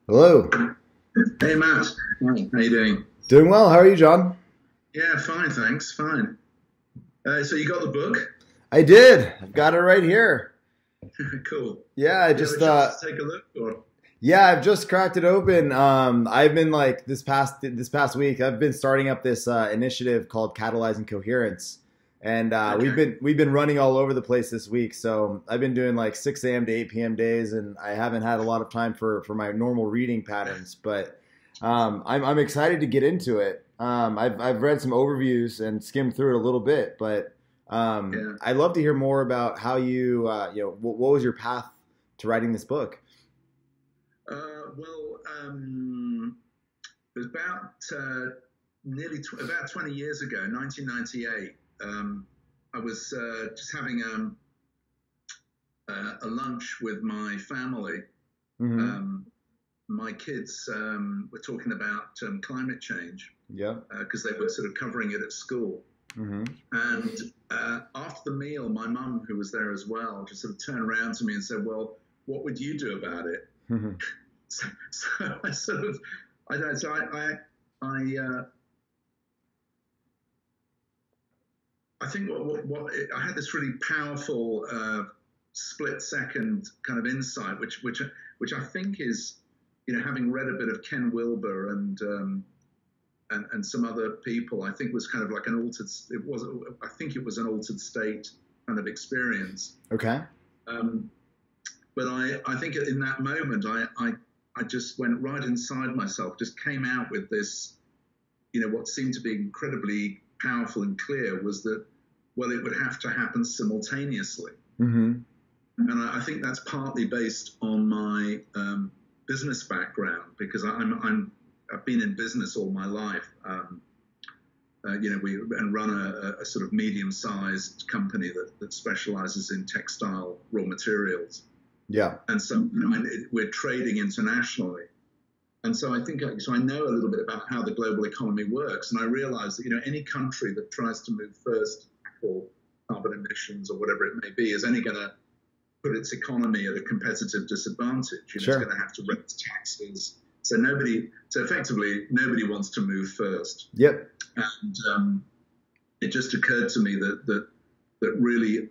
Hello. Hey Matt, hi. How you doing? Doing well. How are you, John? Yeah, fine, thanks. Fine. So you got the book? I did. I've got it right here. Cool. Yeah, I Did you have just a chance to take a look? Or yeah, I've just cracked it open. I've been like this past week, I've been starting up this initiative called Catalyzing Coherence. And we've okay, been running all over the place this week. So I've been doing like 6 a.m. to 8 p.m. days, and I haven't had a lot of time for my normal reading patterns. But I'm excited to get into it. I've read some overviews and skimmed through it a little bit, but yeah. I'd love to hear more about how what was your path to writing this book? Well, it was about 20 years ago, 1998. I was just having a lunch with my family. Mm-hmm. Um, my kids were talking about climate change Yeah. because they were sort of covering it at school. Mm-hmm. And after the meal, my mum, who was there as well, just sort of turned around to me and said, "Well, what would you do about it?" Mm-hmm. So I sort of, I don't, so I think I had this really powerful split second kind of insight, which I think is, having read a bit of Ken Wilber and some other people, I think was kind of like an altered. I think it was an altered state kind of experience. Okay. Um, but I think in that moment, I just went right inside myself, just came out with this, what seemed to be incredibly powerful and clear was that, well, it would have to happen simultaneously. Mm-hmm. And I think that's partly based on my business background because I've been in business all my life. We run a sort of medium-sized company that specializes in textile raw materials. Yeah. And so we're trading internationally. And so I know a little bit about how the global economy works. And I realize that, any country that tries to move first for carbon emissions or whatever it may be is only going to put its economy at a competitive disadvantage. It's going Sure. to have to raise taxes. So effectively, nobody wants to move first. Yep. And it just occurred to me that really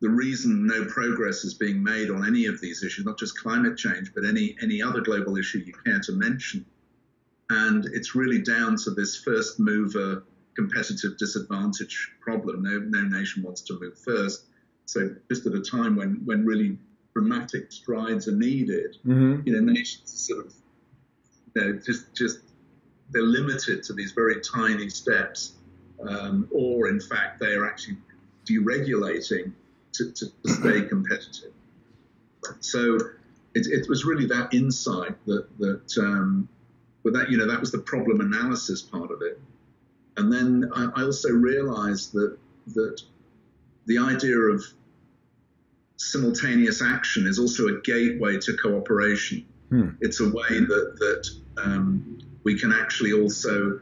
the reason no progress is being made on any of these issues, not just climate change, but any other global issue you care to mention, and it's really down to this first mover competitive disadvantage problem. No nation wants to move first. So just at a time when really dramatic strides are needed, Mm-hmm. nations sort of, just they're limited to these very tiny steps, or in fact they are actually deregulating to stay competitive. So it was really that insight but that was the problem analysis part of it. And then I also realized that the idea of simultaneous action is also a gateway to cooperation. Hmm. It's a way that we can actually also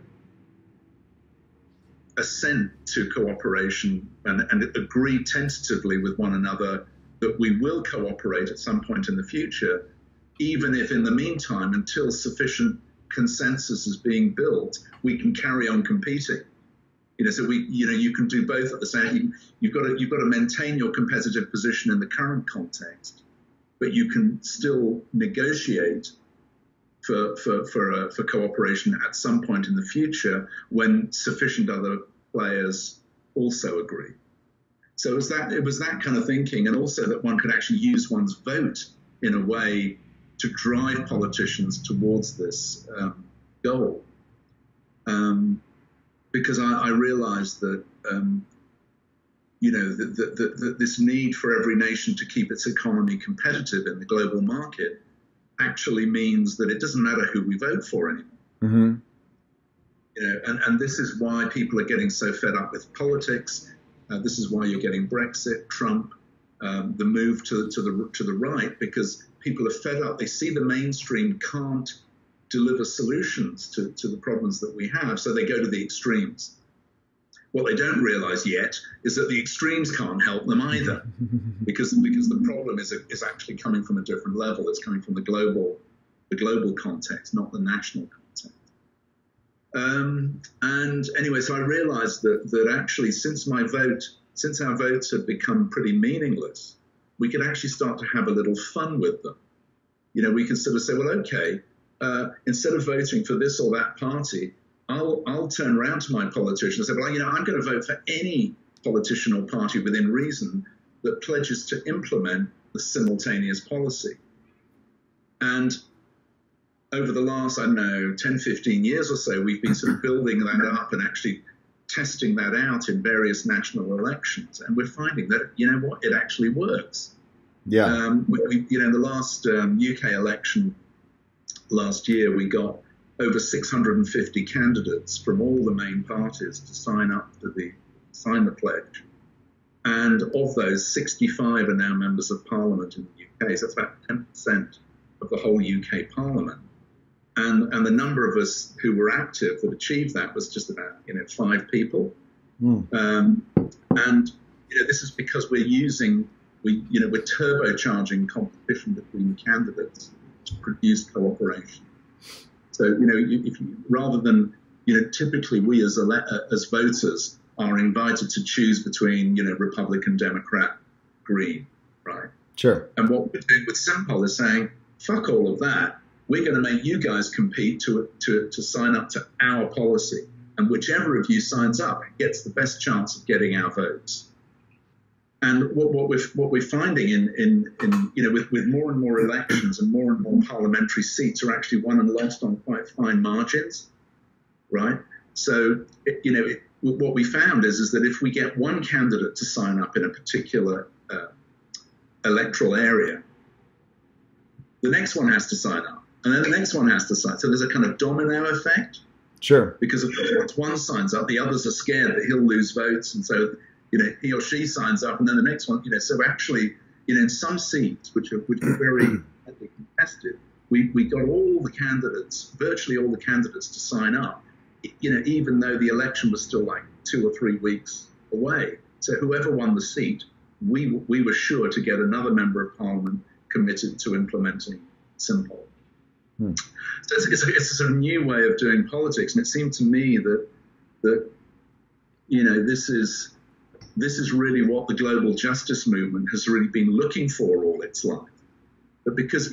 assent to cooperation and agree tentatively with one another that we will cooperate at some point in the future, even if in the meantime, until sufficient consensus is being built, we can carry on competing. So you can do both at the same time. You've got to maintain your competitive position in the current context, but you can still negotiate for cooperation at some point in the future when sufficient other players also agree. So it was that kind of thinking, and also that one could actually use one's vote in a way to drive politicians towards this goal. Because I realized that this need for every nation to keep its economy competitive in the global market actually means that it doesn't matter who we vote for anymore. Mm-hmm. And this is why people are getting so fed up with politics. This is why you're getting Brexit, Trump, the move to the right, because people are fed up. They see the mainstream can't deliver solutions to the problems that we have, so they go to the extremes. What they don't realize yet is that the extremes can't help them either, because the problem is actually coming from a different level. It's coming from the global the global context, not the national context. And anyway, so I realized that actually, since our votes had become pretty meaningless, we could actually start to have a little fun with them. We could sort of say, well, okay, instead of voting for this or that party, I'll turn around to my politician and say, well, I'm going to vote for any politician or party within reason that pledges to implement the simultaneous policy. And over the last, 10, 15 years or so, we've been sort of building that up and actually testing that out in various national elections. And we're finding that, it actually works. Yeah. In the last UK election last year, we got over 650 candidates from all the main parties to sign the pledge. And of those, 65 are now members of parliament in the UK. So that's about 10% of the whole UK parliament. And the number of us who were active that achieved that was just about 5 people. And this is because we're turbocharging competition between candidates to produce cooperation. So rather than typically we as voters are invited to choose between Republican, Democrat, Green, right? Sure. And what we're doing with Simpol is saying, fuck all of that. We're going to make you guys compete to sign up to our policy, and whichever of you signs up gets the best chance of getting our votes. And what we're finding with more and more elections and more parliamentary seats are actually won and lost on quite fine margins, right? So what we found is that if we get one candidate to sign up in a particular electoral area, the next one has to sign up. And then the next one has to sign. So there's a kind of domino effect. Sure. Because of course, once one signs up, the others are scared that he'll lose votes. And so, he or she signs up, and then the next one, so actually, in some seats, which are very heavily contested, we got virtually all the candidates to sign up, even though the election was still like 2 or 3 weeks away. So whoever won the seat, we were sure to get another member of parliament committed to implementing Simpol. So it's a sort of new way of doing politics, and it seemed to me that this is really what the global justice movement has really been looking for all its life. But because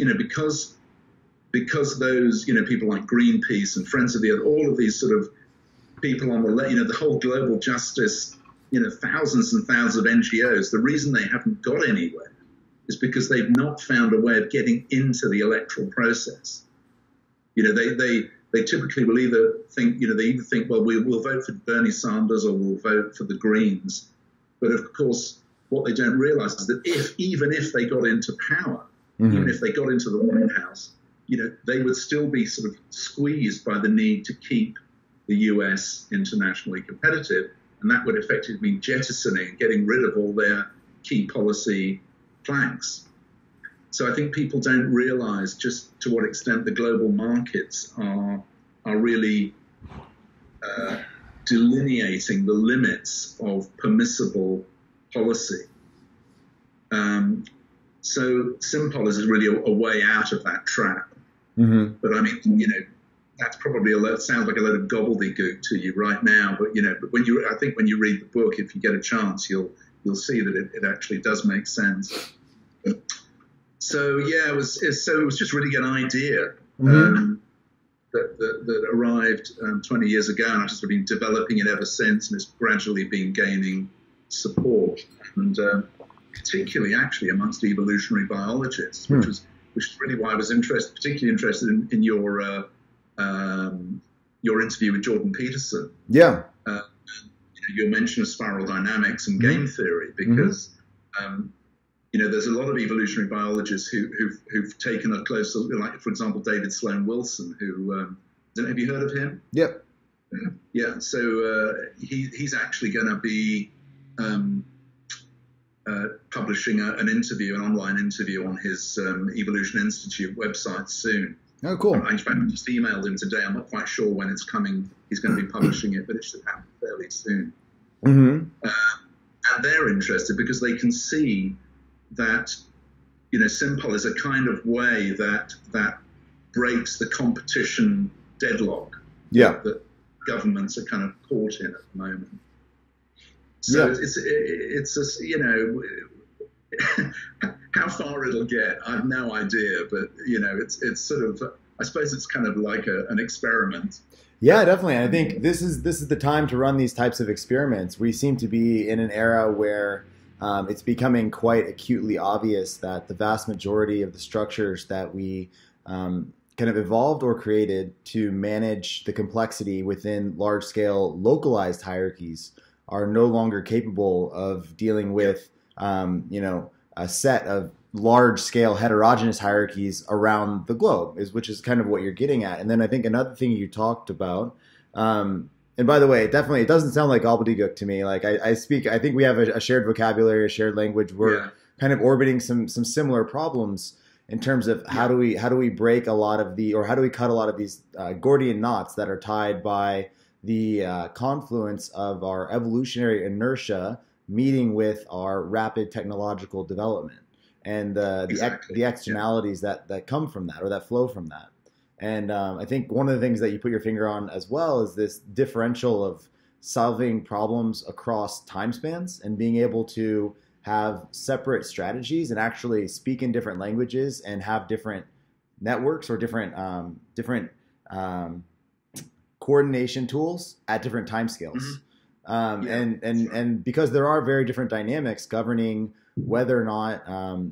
those people like Greenpeace and Friends of the Earth, all of these sort of people on the left, the whole global justice, thousands and thousands of NGOs, the reason they haven't got anywhere is because they've not found a way of getting into the electoral process. They typically will either think, well, we'll vote for Bernie Sanders or we'll vote for the Greens. But of course, what they don't realize is that even if they got into power, even if they got into the White House, they would still be sort of squeezed by the need to keep the US internationally competitive. And that would effectively mean jettisoning, getting rid of all their key policy planks. So I think people don't realize just to what extent the global markets are really delineating the limits of permissible policy. So Simpol is really a way out of that trap. But I mean, that's probably sounds like a load of gobbledygook to you right now. But but when you read the book, if you get a chance, you'll see that it actually does make sense. So yeah, it was just really an idea that arrived 20 years ago, and I've just been developing it ever since, and it's gradually been gaining support, and particularly actually amongst evolutionary biologists, which is really why I was particularly interested in your interview with Jordan Peterson. Yeah. Your mention of spiral dynamics and game theory, because there's a lot of evolutionary biologists who've taken a closer, like for example David Sloan Wilson, who have you heard of him? Yep. Yeah. So he's actually going to be publishing an online interview on his Evolution Institute website soon. Oh, cool. In fact, I just emailed him today. I'm not quite sure when it's coming. He's going to be publishing it, but it should happen fairly soon. And they're interested because they can see that, Simpol is a kind of way that breaks the competition deadlock that governments are kind of caught in at the moment. So it's just, you know, how far it'll get, I have no idea. But, you know, it's sort of, I suppose it's kind of like an experiment. Yeah, definitely. I think this is the time to run these types of experiments. We seem to be in an era where it's becoming quite acutely obvious that the vast majority of the structures that we kind of evolved or created to manage the complexity within large-scale localized hierarchies are no longer capable of dealing with, you know, a set of large-scale heterogeneous hierarchies around the globe, which is kind of what you're getting at. And then I think another thing you talked about, and by the way, it doesn't sound like gobbledygook to me. Like I think we have a shared vocabulary, a shared language. We're kind of orbiting some similar problems in terms of how do we break a lot of how do we cut a lot of these Gordian knots that are tied by the confluence of our evolutionary inertia meeting with our rapid technological development and the externalities that come from that or that flow from that. And I think one of the things that you put your finger on as well is this differential of solving problems across time spans and being able to have separate strategies and actually speak in different languages and have different networks or different coordination tools at different time scales. And because there are very different dynamics governing whether or not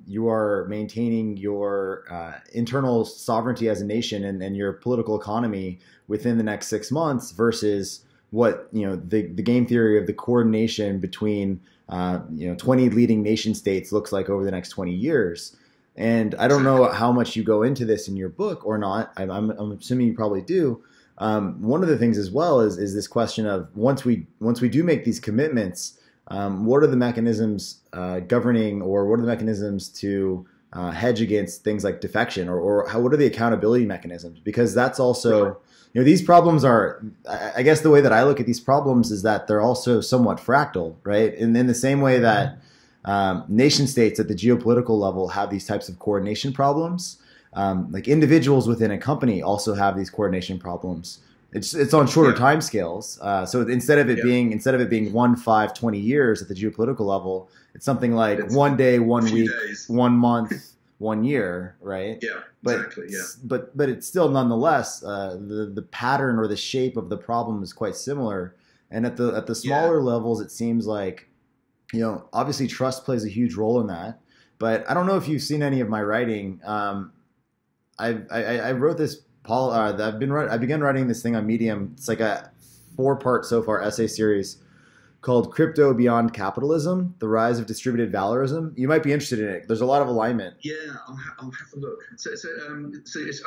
you are maintaining your internal sovereignty as a nation and your political economy within the next 6 months versus what, you know, the game theory of the coordination between 20 leading nation states looks like over the next 20 years. And I don't know how much you go into this in your book or not. I'm assuming you probably do. One of the things as well is this question of once we do make these commitments, what are the mechanisms governing, or what are the mechanisms to hedge against things like defection, or what are the accountability mechanisms? Because that's also, you know, these problems are, I guess the way that I look at these problems is that they're also somewhat fractal, right? And in the same way that nation states at the geopolitical level have these types of coordination problems, like individuals within a company also have these coordination problems. It's on shorter time scales. So instead of it being 1, 5, 20 years at the geopolitical level, it's something like it's 1 day, 1 week, days. 1 month, 1 year, right? Yeah, but, exactly. Yeah. But it's still nonetheless the pattern or the shape of the problem is quite similar. And at the smaller levels, it seems like, you know, obviously trust plays a huge role in that. But I don't know if you've seen any of my writing. I wrote this. I began writing this thing on Medium. It's like a 4-part so far essay series called "Crypto Beyond Capitalism: The Rise of Distributed Valorism." You might be interested in it. There's a lot of alignment. Yeah, I'll have a look. So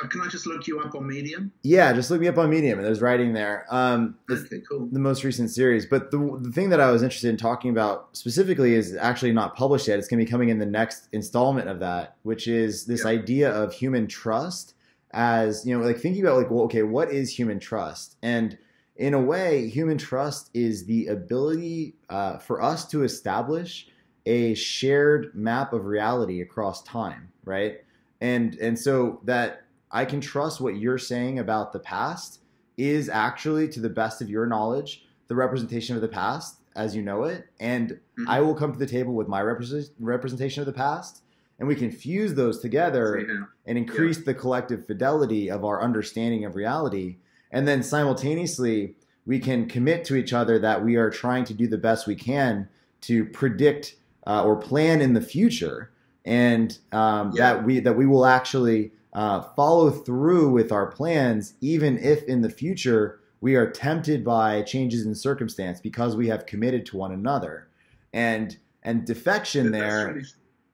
can I just look you up on Medium? Yeah, just look me up on Medium, and there's writing there. Okay, cool. The most recent series. But the thing that I was interested in talking about specifically is actually not published yet. It's going to be coming in the next installment of that, which is this idea of human trust. As, you know, like thinking about like, well, okay, what is human trust? And in a way, human trust is the ability for us to establish a shared map of reality across time, right? And so that I can trust what you're saying about the past is actually, to the best of your knowledge, the representation of the past as you know it. And I will come to the table with my representation of the past. And we can fuse those together and increase the collective fidelity of our understanding of reality. And then simultaneously, we can commit to each other that we are trying to do the best we can to predict or plan in the future, and that we will actually follow through with our plans, even if in the future we are tempted by changes in circumstance because we have committed to one another. And defection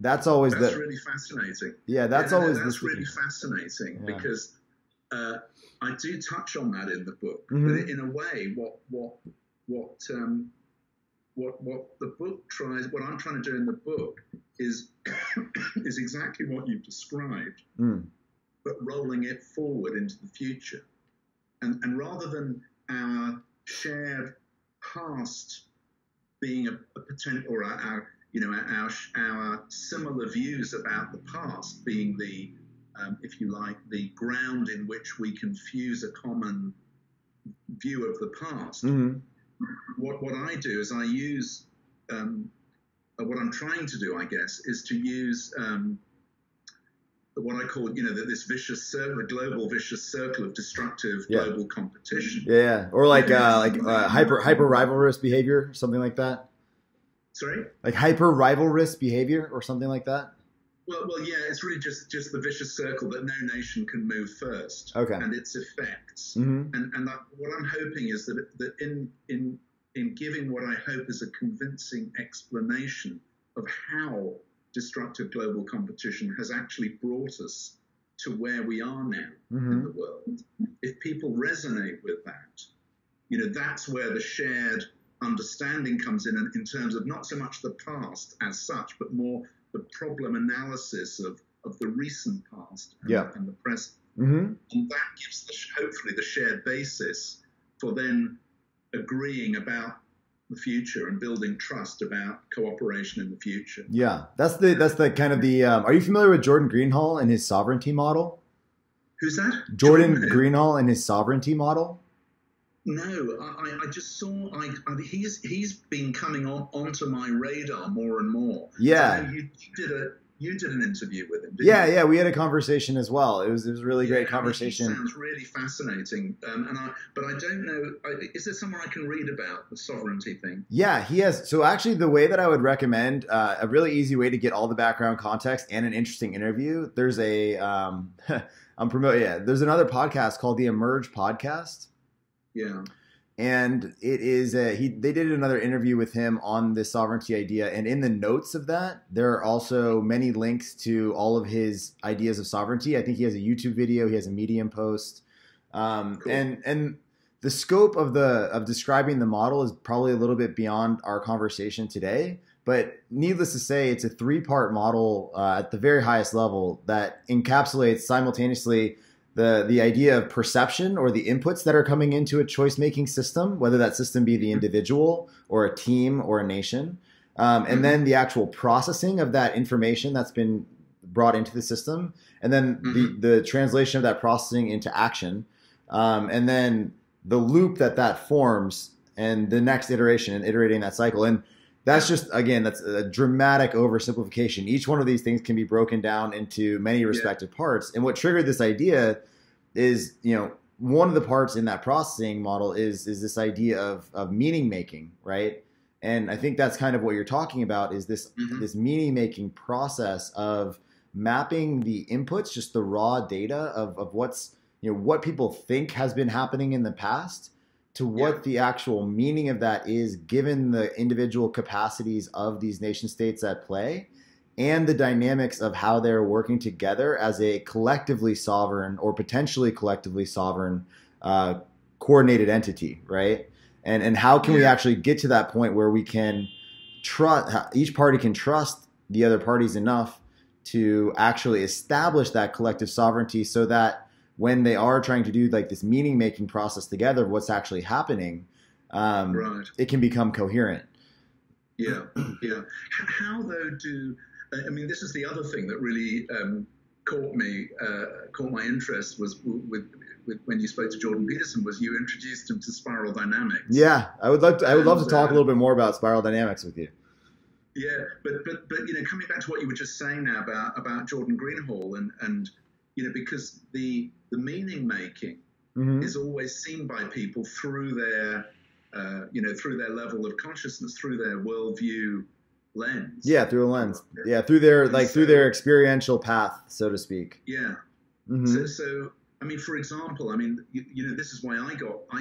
That's really fascinating. Yeah, that's really fascinating because I do touch on that in the book. But in a way, what the book tries, what I'm trying to do in the book is exactly what you've described, but rolling it forward into the future, and rather than our shared past being a potential, or our similar views about the past being the if you like, the ground in which we can fuse a common view of the past. Mm-hmm. What I do is I use, what I'm trying to do, I guess, is to use what I call, this vicious circle, the global vicious circle of destructive global competition. Yeah, or like hyper rivalrous behavior, something like that. Sorry? Like hyper rivalrous behavior or something like that. Well, yeah, it's really just the vicious circle that no nation can move first, and its effects. Mm-hmm. And what I'm hoping is that in giving what I hope is a convincing explanation of how destructive global competition has actually brought us to where we are now in the world. If people resonate with that, that's where the shared understanding comes in terms of not so much the past as such, but more the problem analysis of the recent past and the present. Mm-hmm. And that gives hopefully the shared basis for then agreeing about the future and building trust about cooperation in the future. Yeah, that's the kind of the. Are you familiar with Jordan Greenhall and his sovereignty model? Who's that? Jordan Greenhall and his sovereignty model. No, I just saw. He's been coming onto my radar more and more. Yeah, so you did an interview with him. Didn't you? Yeah, we had a conversation as well. It was a really great conversation. It sounds really fascinating. But I don't know. Is there somewhere I can read about the sovereignty thing? Yeah, he has. So actually, the way that I would recommend a really easy way to get all the background context and an interesting interview. There's a I'm promoting. Yeah, there's another podcast called the Emerge Podcast. Yeah. And it is they did another interview with him on the sovereignty idea, and in the notes of that there are also many links to all of his ideas of sovereignty. I think he has a YouTube video, he has a Medium post, cool. and the scope of describing the model is probably a little bit beyond our conversation today. But needless to say, it's a 3-part model at the very highest level that encapsulates simultaneously the idea of perception, or the inputs that are coming into a choice-making system, whether that system be the individual or a team or a nation, and then the actual processing of that information that's been brought into the system, and then the translation of that processing into action, and then the loop that forms, and the next iteration and iterating that cycle. And that's just, again, that's a dramatic oversimplification. Each one of these things can be broken down into many respective parts. And what triggered this idea is, one of the parts in that processing model is this idea of meaning making, right? And I think that's kind of what you're talking about, is this meaning making process of mapping the inputs, just the raw data of what's, what people think has been happening in the past, to what the actual meaning of that is, given the individual capacities of these nation states at play, and the dynamics of how they're working together as a collectively sovereign or potentially collectively sovereign coordinated entity, right? And how can we actually get to that point where we can trust, each party can trust the other parties enough to actually establish that collective sovereignty, so that when they are trying to do like this meaning making process together of what's actually happening, it can become coherent. Yeah. How though this is the other thing that really caught my interest was with when you spoke to Jordan Peterson, was you introduced him to spiral dynamics. Yeah, I would love to talk a little bit more about spiral dynamics with you. Yeah, but coming back to what you were just saying now about Jordan Greenhall and because the meaning making is always seen by people through their through their level of consciousness, through their worldview lens. Yeah, through a lens. Yeah, through their through their experiential path, so to speak. Yeah. So for example, this is why I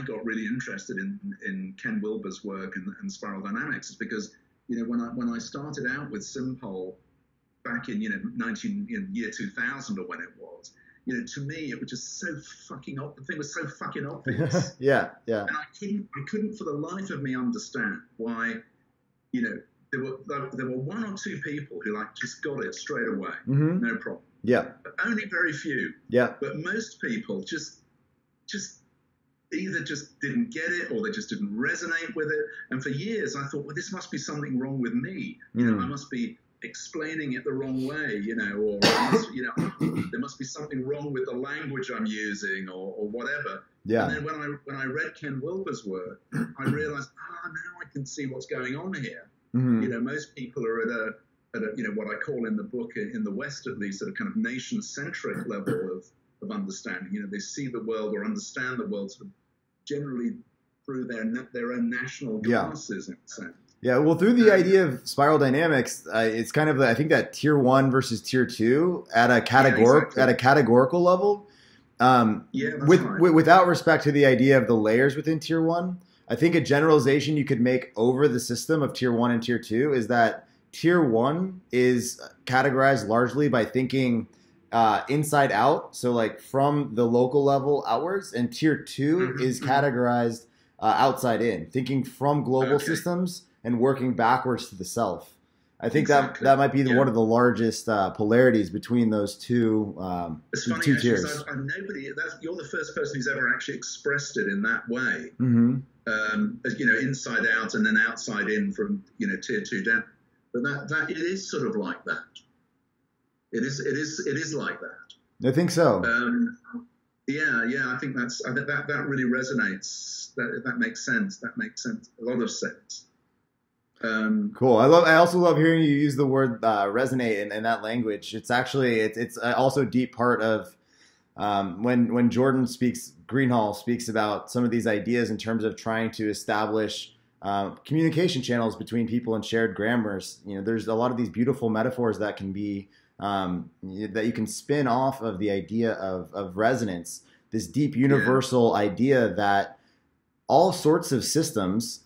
got really interested in Ken Wilber's work and spiral dynamics, is because when I started out with Simpol back in year 2000 or when it was, to me it was just so fucking the thing was so fucking obvious. yeah. And I couldn't for the life of me understand why there were one or two people who just got it straight away, no problem. Yeah. But only very few. Yeah. But most people just either just didn't get it, or they just didn't resonate with it. And for years I thought, well, this must be something wrong with me. I must be explaining it the wrong way, or there must be something wrong with the language I'm using or whatever. Yeah. And then when I read Ken Wilber's work, I realized, now I can see what's going on here. Mm-hmm. Most people are at a what I call in the book, in the West at least, at a kind of nation-centric level of understanding. They see the world or understand the world sort of generally through their own national glasses, in a sense. Yeah, well, through the idea of spiral dynamics, it's kind of I think that tier 1 versus tier 2 at a categorical level. Without respect to the idea of the layers within tier 1, I think a generalization you could make over the system of tier 1 and tier 2 is that tier 1 is categorized largely by thinking inside out, so like from the local level outwards, and tier 2 is categorized outside in, thinking from global systems and working backwards to the self. I think that might be one of the largest polarities between those two it's funny, two actually, tiers. You're the first person who's ever actually expressed it in that way. Inside out and then outside in from tier 2 down. But that it is sort of like that. It is like that. I think so. I think that really resonates. That makes sense. That makes sense. A lot of sense. Cool. I also love hearing you use the word resonate in that language. It's actually it's also a deep part of when Jordan Greenhall speaks about some of these ideas in terms of trying to establish communication channels between people and shared grammars. There's a lot of these beautiful metaphors that can be that you can spin off of the idea of resonance, this deep universal idea that all sorts of systems,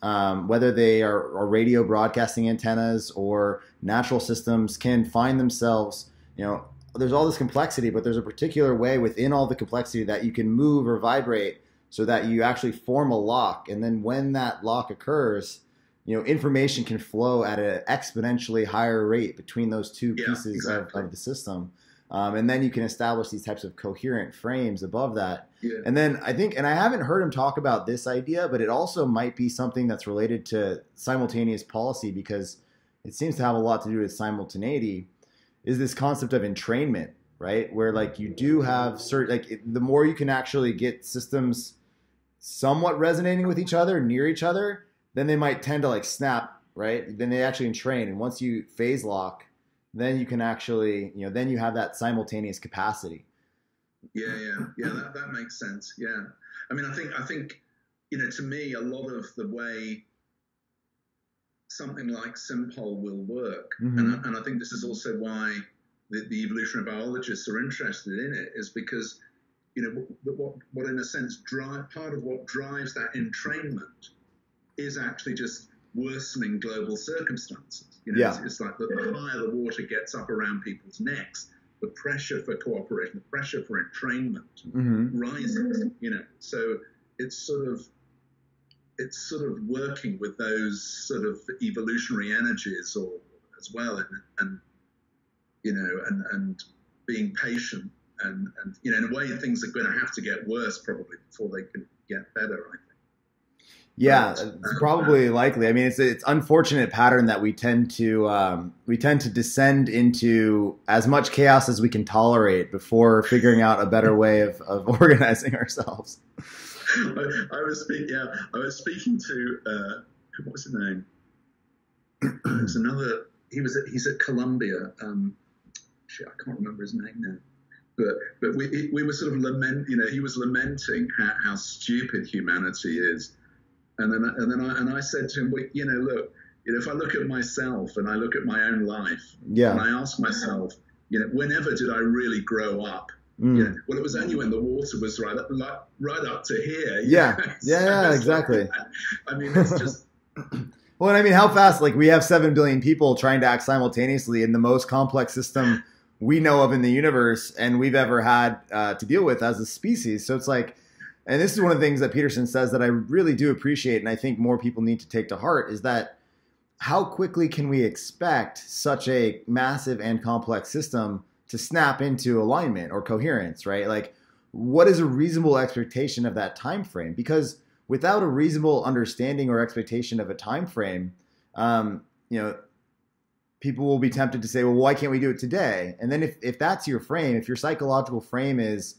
whether they are radio broadcasting antennas or natural systems, can find themselves, there's all this complexity, but there's a particular way within all the complexity that you can move or vibrate so that you actually form a lock. And then when that lock occurs, information can flow at an exponentially higher rate between those two pieces of the system. And then you can establish these types of coherent frames above that. Yeah. And then I think, and I haven't heard him talk about this idea, but it also might be something that's related to simultaneous policy, because it seems to have a lot to do with simultaneity, is this concept of entrainment, right? Where like you do have certain, the more you can actually get systems somewhat resonating with each other, near each other, then they might tend to like snap, right? Then they actually entrain. And once you phase lock, then you can actually, then you have that simultaneous capacity. Yeah, that makes sense. Yeah. I mean, I think, to me, a lot of the way something like Simpol will work, and I think this is also why the evolutionary biologists are interested in it, is because, what in a sense part of what drives that entrainment is actually just worsening global circumstances. It's like the higher the water gets up around people's necks, the pressure for cooperation, the pressure for entrainment rises. So it's sort of working with those sort of evolutionary energies as well, and being patient, and in a way things are going to have to get worse probably before they can get better, I think. Yeah, it's probably likely. I mean, it's an unfortunate pattern that we tend to descend into as much chaos as we can tolerate before figuring out a better way of organizing ourselves. I was speaking to what was his name? There's another. He's at Columbia. I can't remember his name now. But we were sort of he was lamenting how stupid humanity is. And then I said to him, well, look, if I look at myself and I look at my own life, and I ask myself, whenever did I really grow up? Well, it was only when the water was right up to here. Yeah, exactly. I mean, it's just. Well, and I mean, how fast? Like, we have 7 billion people trying to act simultaneously in the most complex system we know of in the universe, and we've ever had to deal with as a species. So it's like. And this is one of the things that Peterson says that I really do appreciate, and I think more people need to take to heart, is that how quickly can we expect such a massive and complex system to snap into alignment or coherence, right? Like, what is a reasonable expectation of that time frame? Because without a reasonable understanding or expectation of a time frame, people people will be tempted to say, well, why can't we do it today? And then if that's your frame, if your psychological frame is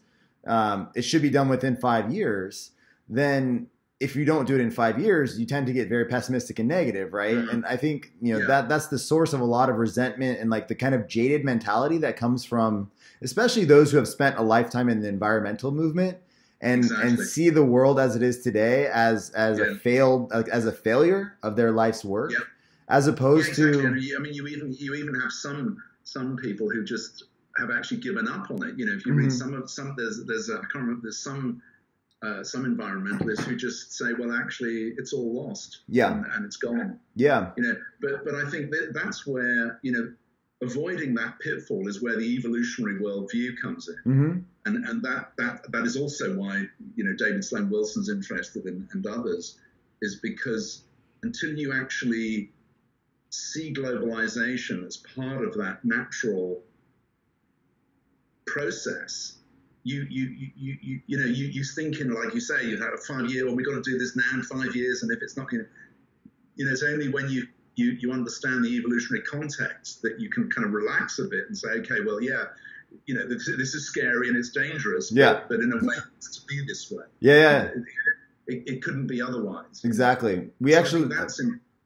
it should be done within 5 years, then if you don't do it in 5 years, you tend to get very pessimistic and negative, right? Mm-hmm. And I think, that's the source of a lot of resentment and like the kind of jaded mentality that comes from especially those who have spent a lifetime in the environmental movement and see the world as it is today as a failure of their life's work, as opposed to. I mean, you even have some people who just have actually given up on it. If you read some there's I can't remember, there's some environmentalists who just say, well, actually, it's all lost. And it's gone. Yeah. But I think that's where, avoiding that pitfall is where the evolutionary worldview comes in. Mm-hmm. And that is also why, David Sloan Wilson's interested in, and others, is because until you actually see globalization as part of that natural process, you thinking, like you say, you've had a 5 year, well, we've got to do this now in 5 years, and if it's not, it's only when you understand the evolutionary context that you can kind of relax a bit and say, okay, well, this is scary and it's dangerous, but in a way it's to be this way. It couldn't be otherwise. Exactly. I think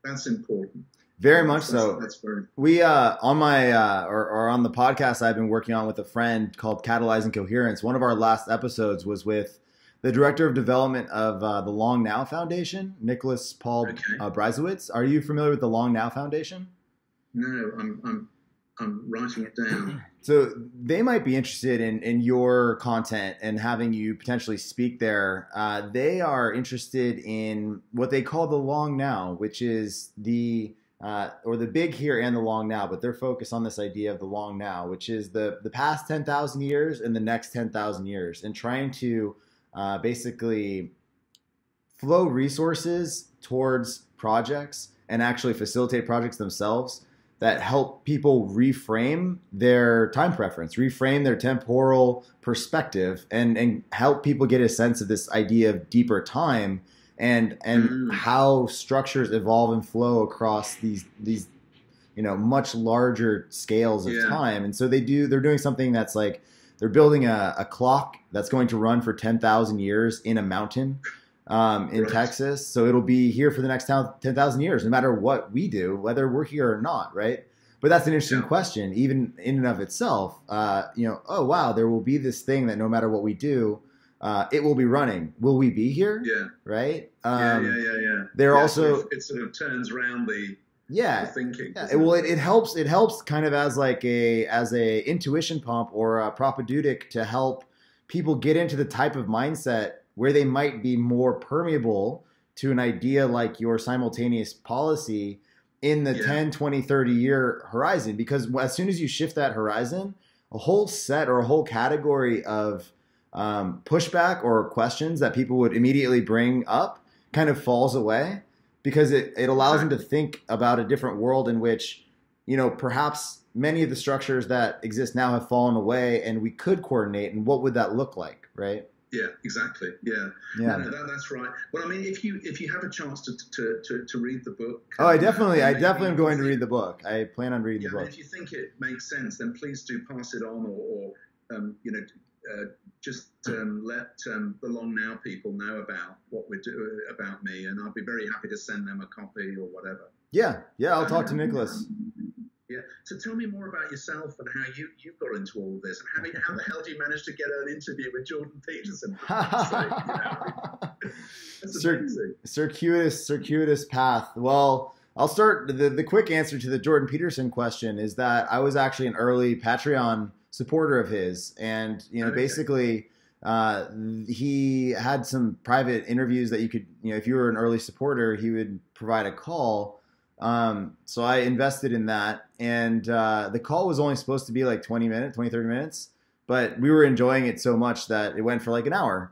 that's important. Very much so. That's very. We on my or on the podcast I've been working on with a friend called Catalyzing Coherence. One of our last episodes was with the director of development of the Long Now Foundation, Nicholas Paul Breisowitz. Are you familiar with the Long Now Foundation? No, I'm writing it down. So they might be interested in your content and having you potentially speak there. They are interested in what they call the Long Now, which is the big here and the long now, but they're focused on this idea of the long now, which is the past 10,000 years and the next 10,000 years, and trying to basically flow resources towards projects and actually facilitate projects themselves that help people reframe their time preference, reframe their temporal perspective, and help people get a sense of this idea of deeper time and how structures evolve and flow across these much larger scales of time. And so they're doing something that's like they're building a clock that's going to run for 10,000 years in a mountain in Texas. So it'll be here for the next 10,000 years, no matter what we do, whether we're here or not, right? But that's an interesting question, even in and of itself. Oh, wow, there will be this thing that no matter what we do, it will be running. Will we be here? Yeah. Right? They're also... It sort of turns around the thinking. Yeah. Well, it helps kind of as a intuition pump or a propedeutic to help people get into the type of mindset where they might be more permeable to an idea like your simultaneous policy in the 10, 20, 30 year horizon. Because as soon as you shift that horizon, a whole set or a whole category of pushback or questions that people would immediately bring up kind of falls away, because it allows them to think about a different world in which, perhaps many of the structures that exist now have fallen away and we could coordinate. And what would that look like, right? Yeah, exactly. Yeah. No, that's right. Well, I mean, if you have a chance to read the book. I definitely am going to read the book. I plan on reading the book. If you think it makes sense, then please do pass it on, or just let the Long Now people know about what we do about me, and I'll be very happy to send them a copy or whatever. Yeah, I'll talk to Nicholas. Yeah. So tell me more about yourself and how you got into all of this, and how the hell do you manage to get an interview with Jordan Peterson? That's amazing. Circuitous path. Well, I'll start. The quick answer to the Jordan Peterson question is that I was actually an early Patreon supporter of his, and basically he had some private interviews that you could, if you were an early supporter, he would provide a call. So I invested in that, and the call was only supposed to be like 30 minutes, but we were enjoying it so much that it went for like an hour,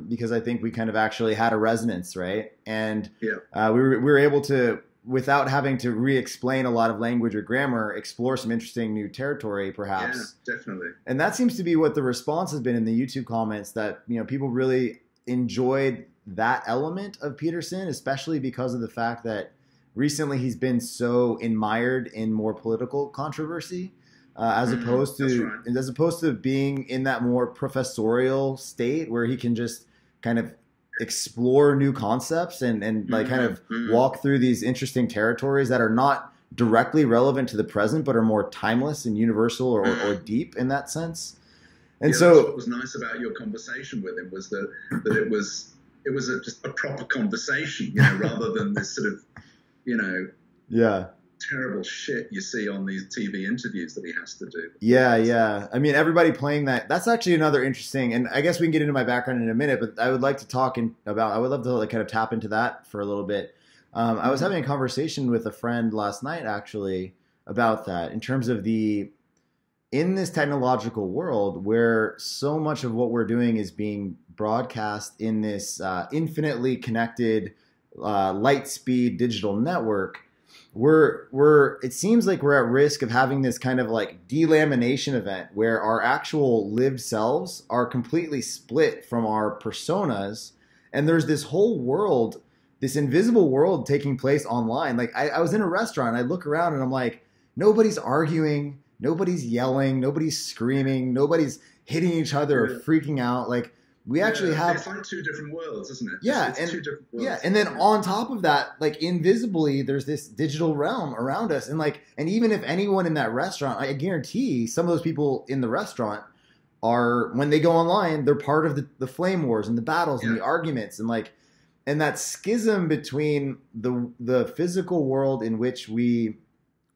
because I think we kind of actually had a resonance, right? And we were able to, without having to re-explain a lot of language or grammar, explore some interesting new territory, perhaps. Yeah, definitely. And that seems to be what the response has been in the YouTube comments, that people really enjoyed that element of Peterson, especially because of the fact that recently he's been so admired in more political controversy, as opposed to being in that more professorial state where he can just kind of explore new concepts and like kind of walk through these interesting territories that are not directly relevant to the present, but are more timeless and universal or deep in that sense. And so that's what was nice about your conversation with him was that it was just a proper conversation, you know, rather than this sort of, you know, terrible shit you see on these TV interviews that he has to do. Yeah. I mean, everybody playing that. That's actually another interesting, and I guess we can get into my background in a minute, but I would like to talk about, I would love to like kind of tap into that for a little bit. I was having a conversation with a friend last night actually about that in terms of in this technological world where so much of what we're doing is being broadcast in this infinitely connected light speed digital network. It seems like we're at risk of having this kind of like delamination event where our actual lived selves are completely split from our personas. And there's this whole world, this invisible world taking place online. Like I was in a restaurant, I look around and I'm like, nobody's arguing, nobody's yelling, nobody's screaming, nobody's hitting each other or freaking out. Like we actually have, it's like two different worlds, isn't it? Yeah, it's two different worlds. Yeah, and then on top of that, like invisibly, there's this digital realm around us, and even if anyone in that restaurant, I guarantee some of those people in the restaurant are, when they go online, they're part of the flame wars and the battles and the arguments and that schism between the physical world in which we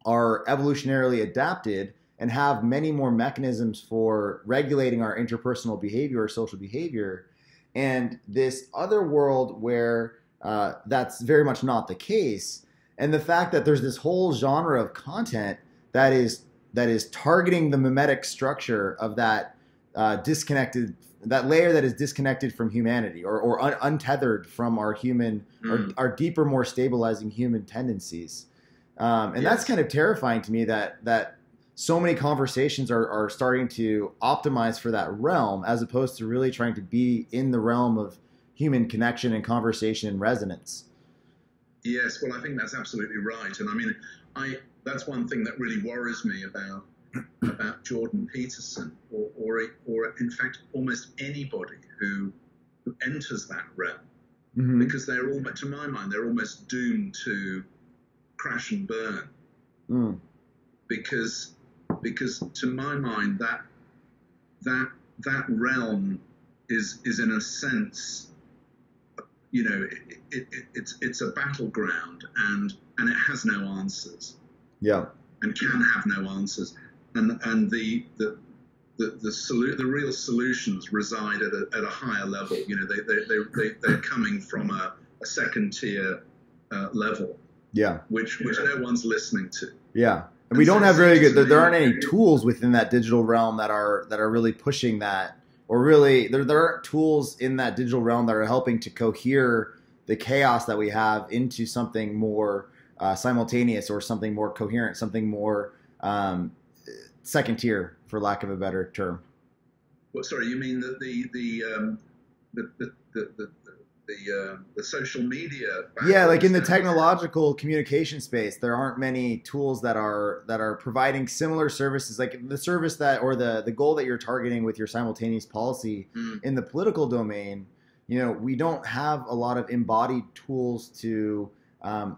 are evolutionarily adapted and have many more mechanisms for regulating our interpersonal behavior or social behavior, and this other world where that's very much not the case. And the fact that there's this whole genre of content that is targeting the mimetic structure of that that layer that is disconnected from humanity or untethered from our human or our deeper, more stabilizing human tendencies. And that's kind of terrifying to me that so many conversations are starting to optimize for that realm as opposed to really trying to be in the realm of human connection and conversation and resonance. Yes, well, I think that's absolutely right. And I mean, that's one thing that really worries me about Jordan Peterson or in fact almost anybody who enters that realm, because to my mind, they're almost doomed to crash and burn. Because to my mind that realm is in a sense, you know, it's a battleground and it has no answers. Yeah. And can have no answers. And the real solutions reside at a higher level. You know, they're coming from a second tier level. Yeah. Which no one's listening to. Yeah. And we don't have very good. There aren't any tools within that digital realm that are really pushing that, or really there aren't tools in that digital realm that are helping to cohere the chaos that we have into something more simultaneous or something more coherent, something more second tier, for lack of a better term. Well, sorry, you mean that the social media? Yeah, like in the technological communication space, there aren't many tools that are providing similar services, like the service that or the goal that you're targeting with your simultaneous policy in the political domain. You know, we don't have a lot of embodied tools to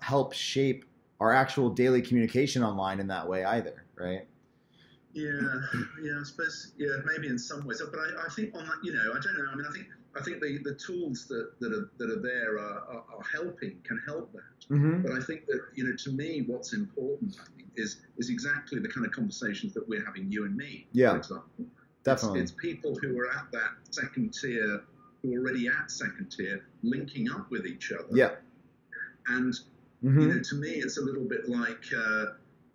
help shape our actual daily communication online in that way either, right? Yeah, I suppose, maybe in some ways, but I think on that, you know, I don't know. I mean, I think the tools that are there are helping, can help that. But I think that, you know, to me, what's important, I think, is exactly the kind of conversations that we're having, you and me, for example. Definitely. It's people who are at that second tier, who are already at second tier, linking up with each other. Yeah. And, you know, to me, it's a little bit like,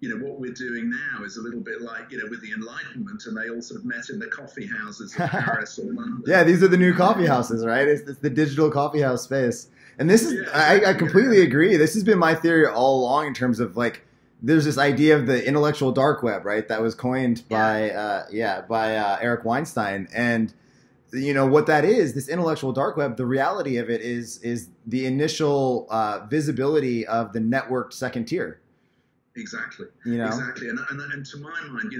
you know, what we're doing now is a little bit like, you know, with the Enlightenment, and they all sort of met in the coffee houses of Paris or London. Yeah, these are the new coffee houses, right? It's the digital coffee house space. And this is, I completely agree. This has been my theory all along in terms of like, there's this idea of the intellectual dark web, right? That was coined by Eric Weinstein. And what that is, this intellectual dark web, the reality of it is the initial visibility of the networked second tier. Exactly. Exactly. And to my mind,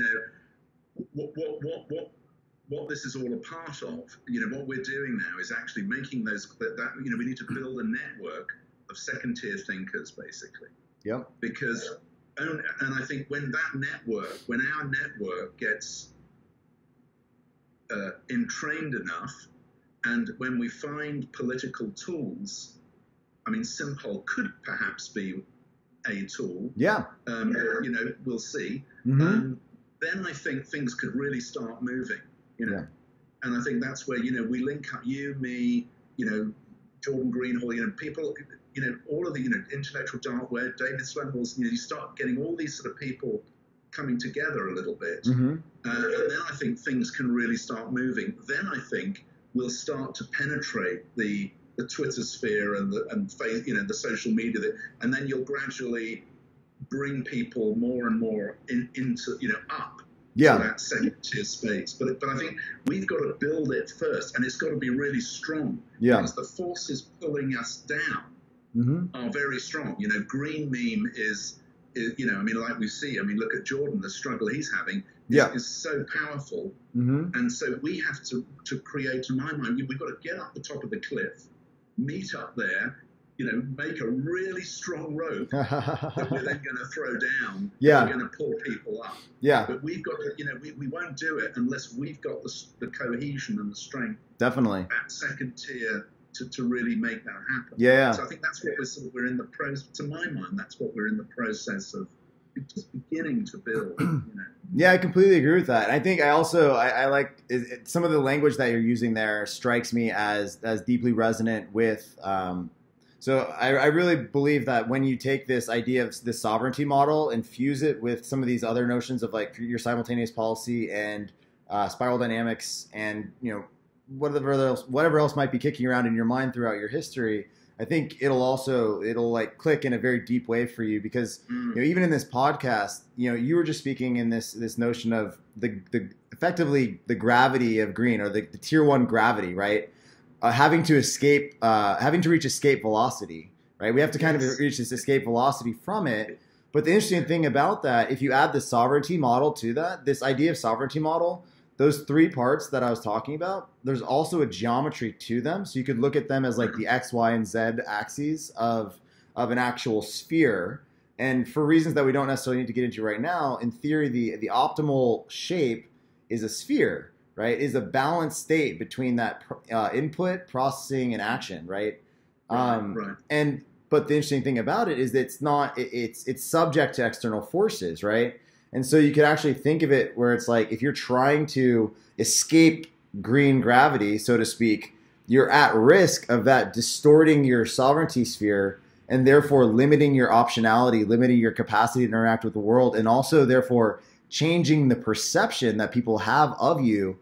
what this is all a part of, what we're doing now is actually making that we need to build a network of second tier thinkers, basically. Yep. Because, and I think when our network gets entrained enough, and when we find political tools, I mean, Simpol could perhaps be a tool. Yeah. We'll see. Mm-hmm. Then I think things could really start moving. Yeah. And I think that's where we link up, you, me, Jordan Greenhall, people, all of the intellectual dark web, David Swemmel's. You start getting all these sort of people coming together a little bit, mm-hmm. And then I think things can really start moving. Then I think we'll start to penetrate the Twitter sphere and the social media, and then you'll gradually bring people more and more into up to that second tier space. But I think we've got to build it first, and it's got to be really strong. Because the forces pulling us down mm-hmm. are very strong. Green meme is like we see. I mean, look at Jordan, the struggle he's having is so powerful. Mm-hmm. And so we have to create, to my mind, we've got to get up the top of the cliff, meet up there, make a really strong rope that we're then going to throw down. Yeah. We're going to pull people up. Yeah. But we've got to, we won't do it unless we've got the cohesion and the strength. Definitely. At second tier to really make that happen. Yeah. So I think that's what we're in the process. To my mind, that's what we're in the process of just beginning to build. Yeah, I completely agree with that. I think I like some of the language that you're using there strikes me as deeply resonant with. So I really believe that when you take this idea of this sovereignty model and fuse it with some of these other notions of like your simultaneous policy and spiral dynamics and whatever else might be kicking around in your mind throughout your history, I think it'll like click in a very deep way for you because even in this podcast, you were just speaking in this notion of the effectively the gravity of green or the tier 1 gravity, right? Having to reach escape velocity, right? We have to kind of reach this escape velocity from it. But the interesting thing about that, if you add the sovereignty model to that, this idea of sovereignty model, those 3 parts that I was talking about, there's also a geometry to them. So you could look at them as like the X, Y, and Z axes of an actual sphere. And for reasons that we don't necessarily need to get into right now, in theory, the optimal shape is a sphere, right? Is a balanced state between that input, processing, and action, right? Right. But the interesting thing about it is that it's subject to external forces, right? And so you could actually think of it where it's like if you're trying to escape green gravity, so to speak, you're at risk of that distorting your sovereignty sphere and therefore limiting your optionality, limiting your capacity to interact with the world, and also therefore changing the perception that people have of you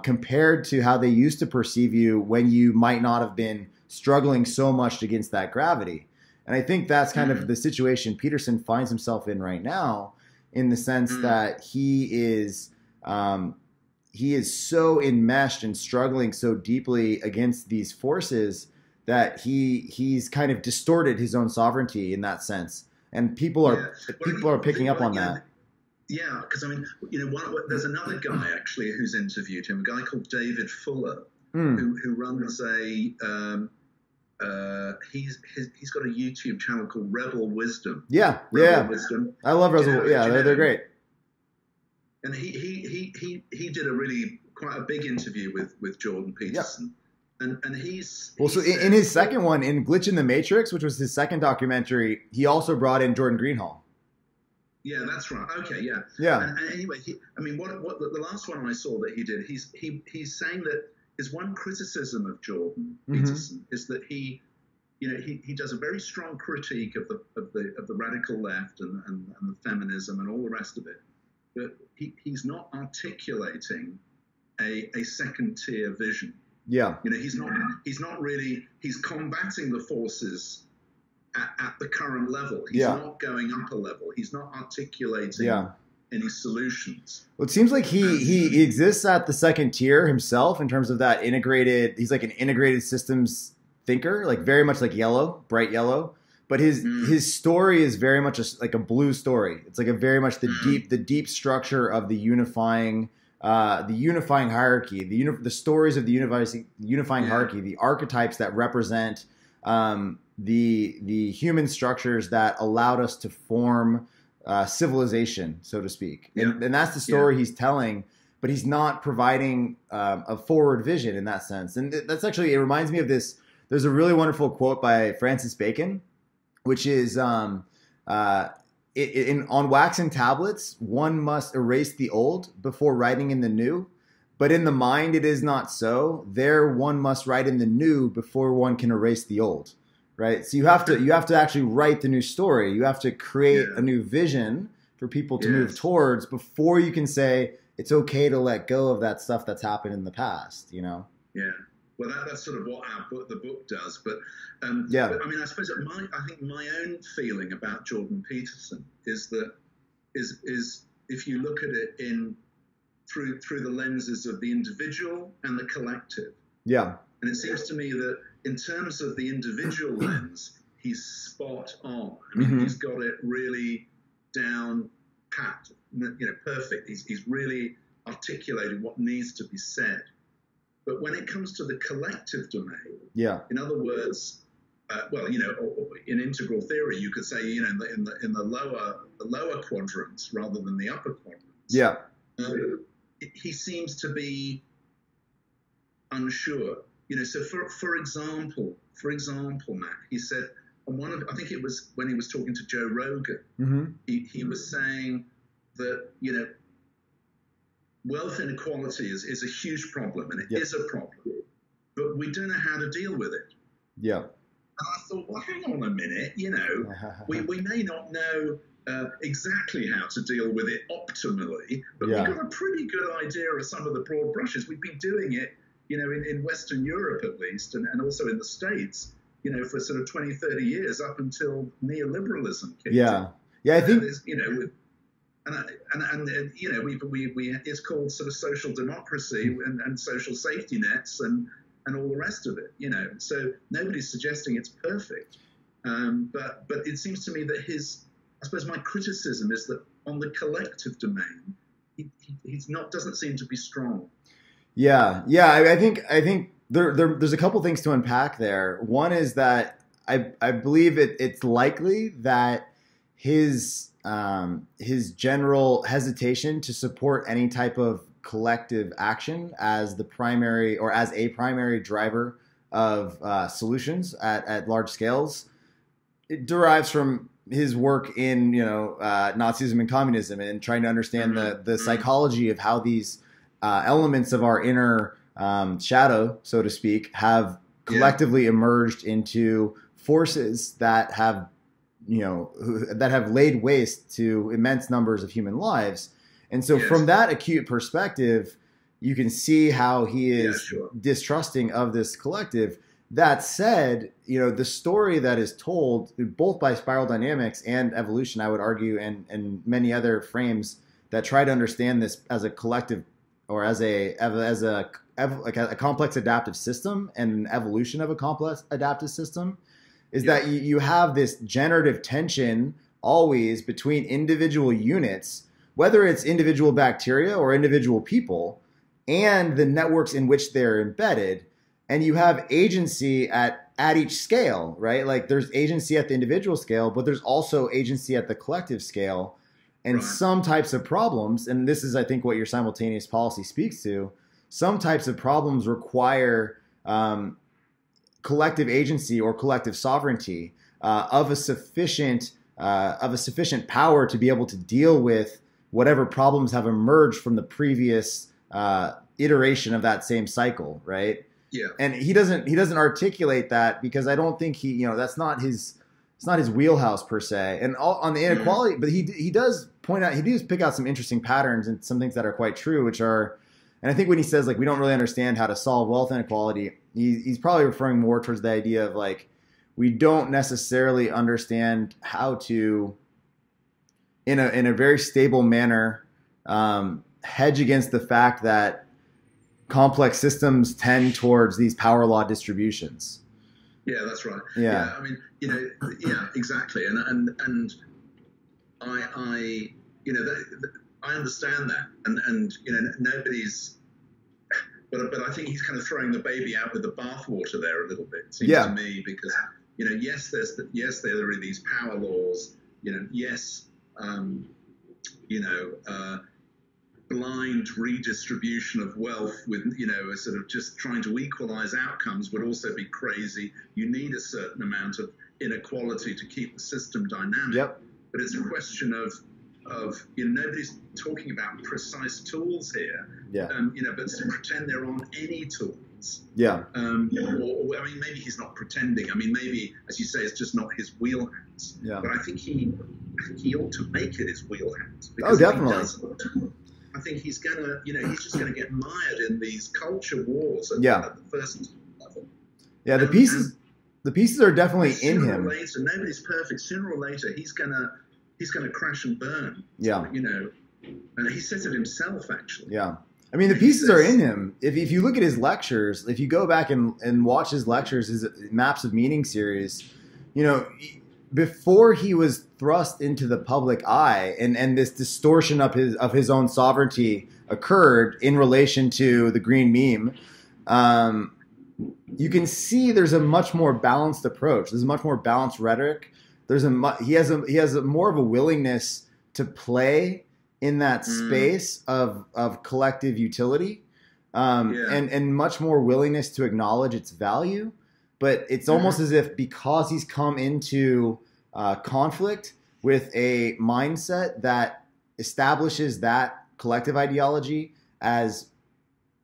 compared to how they used to perceive you when you might not have been struggling so much against that gravity. And I think that's kind of the situation Peterson finds himself in right now, in the sense that he is so enmeshed and struggling so deeply against these forces that he's kind of distorted his own sovereignty in that sense, and people are picking up on that. Yeah, because I mean, there's another guy actually who's interviewed him, a guy called David Fuller, who runs he's got a YouTube channel called Rebel Wisdom. Rebel Wisdom. I love Rebel. Yeah, they're great. And he did a really quite a big interview with Jordan Peterson. And he's so in his second one, in Glitch in the Matrix, which was his second documentary, he also brought in Jordan Greenhall. Yeah, that's right. Okay, yeah. Yeah. And anyway, what the last one I saw that he did, he's saying that his one criticism of Jordan Peterson is that he does a very strong critique of the radical left and the feminism and all the rest of it, but he's not articulating a second tier vision. Yeah. He's not really, he's combating the forces at the current level. He's not going up a level. He's not articulating any solutions. Well, it seems like he exists at the second tier himself in terms of that integrated. He's like an integrated systems thinker, like very much like Yellow, bright Yellow. But his story is very much like a blue story. It's like a very much the deep structure of the unifying hierarchy, the stories of the unifying hierarchy, the archetypes that represent the human structures that allowed us to form civilization, so to speak. And that's the story he's telling, but he's not providing a forward vision in that sense. And that's actually, it reminds me of this. There's a really wonderful quote by Francis Bacon, which is on waxen tablets, one must erase the old before writing in the new. But in the mind, it is not so. There, one must write in the new before one can erase the old. Right. So you have to actually write the new story. You have to create a new vision for people to move towards before you can say it's okay to let go of that stuff that's happened in the past. You know. Yeah. Well, that's sort of what the book does. But but, I mean, I suppose I think my own feeling about Jordan Peterson is that is if you look at it through the lenses of the individual and the collective. Yeah. And it seems to me that in terms of the individual lens, he's spot on. I mean, he's got it really down pat, perfect. He's really articulated what needs to be said. But when it comes to the collective domain, in other words, in integral theory, you could say, in the lower quadrants rather than the upper quadrants. He seems to be unsure. So for example, Matt, he said on I think it was when he was talking to Joe Rogan, he was saying that wealth inequality is a huge problem, and it is a problem, but we don't know how to deal with it. And I thought, well, hang on a minute, we may not know exactly how to deal with it optimally, but we've got a pretty good idea of some of the broad brushes. We've been doing it, in Western Europe at least, and also in the States, for sort of 20, 30 years up until neoliberalism kicked in. I think, it's called sort of social democracy and social safety nets and all the rest of it, So nobody's suggesting it's perfect, but it seems to me that I suppose my criticism is that on the collective domain, doesn't seem to be strong. I think there's a couple things to unpack there. One is that I believe it's likely that his general hesitation to support any type of collective action as the primary or as a primary driver of solutions at large scales, it derives from his work in Nazism and communism and trying to understand the psychology of how these elements of our inner shadow, so to speak, have collectively emerged into forces that have laid waste to immense numbers of human lives. And so from that acute perspective, you can see how he is distrusting of this collective. That said, the story that is told both by spiral dynamics and evolution, I would argue, and many other frames that try to understand this as a collective or as a complex adaptive system and an evolution of a complex adaptive system, is that you have this generative tension always between individual units, whether it's individual bacteria or individual people, and the networks in which they're embedded. And you have agency at each scale, right? Like there's agency at the individual scale, but there's also agency at the collective scale. And some types of problems, and this is, I think, what your simultaneous policy speaks to, some types of problems require collective agency or collective sovereignty of a sufficient power to be able to deal with whatever problems have emerged from the previous iteration of that same cycle, right? And he doesn't articulate that because I don't think that's not his. It's not his wheelhouse per se. And on the inequality, but he does point out, he does pick out some interesting patterns and some things that are quite true, which are, and I think when he says like we don't really understand how to solve wealth inequality, he's probably referring more towards the idea of like we don't necessarily understand how to in a very stable manner, hedge against the fact that complex systems tend towards these power law distributions. Yeah, that's right. Yeah. I mean, yeah, exactly. And I I understand that, and nobody's, but I think he's kind of throwing the baby out with the bathwater there a little bit. It seems to me, because yes, there are these power laws. Yes, blind redistribution of wealth with a sort of just trying to equalize outcomes would also be crazy. You need a certain amount of inequality to keep the system dynamic. Yep. But it's a question of nobody's talking about precise tools here. Yeah. But to pretend there aren't any tools. Yeah. Or I mean, maybe he's not pretending. I mean, maybe, as you say, it's just not his wheelhouse. Yeah. But I think he ought to make it his wheelhouse. Oh, definitely. I think he's gonna, he's just gonna get mired in these culture wars at the first level. Yeah, the pieces are definitely in him. Later, nobody's perfect. Sooner or later, he's gonna crash and burn. Yeah. And he says it himself, actually. Yeah. I mean, the pieces are in him. If you look at his lectures, if you go back and watch his lectures, his Maps of Meaning series, before he was thrust into the public eye and this distortion of his own sovereignty occurred in relation to the green meme, you can see there's a much more balanced approach. There's a much more balanced rhetoric. He has more of a willingness to play in that space of collective utility, and much more willingness to acknowledge its value. But it's almost as if, because he's come into conflict with a mindset that establishes that collective ideology as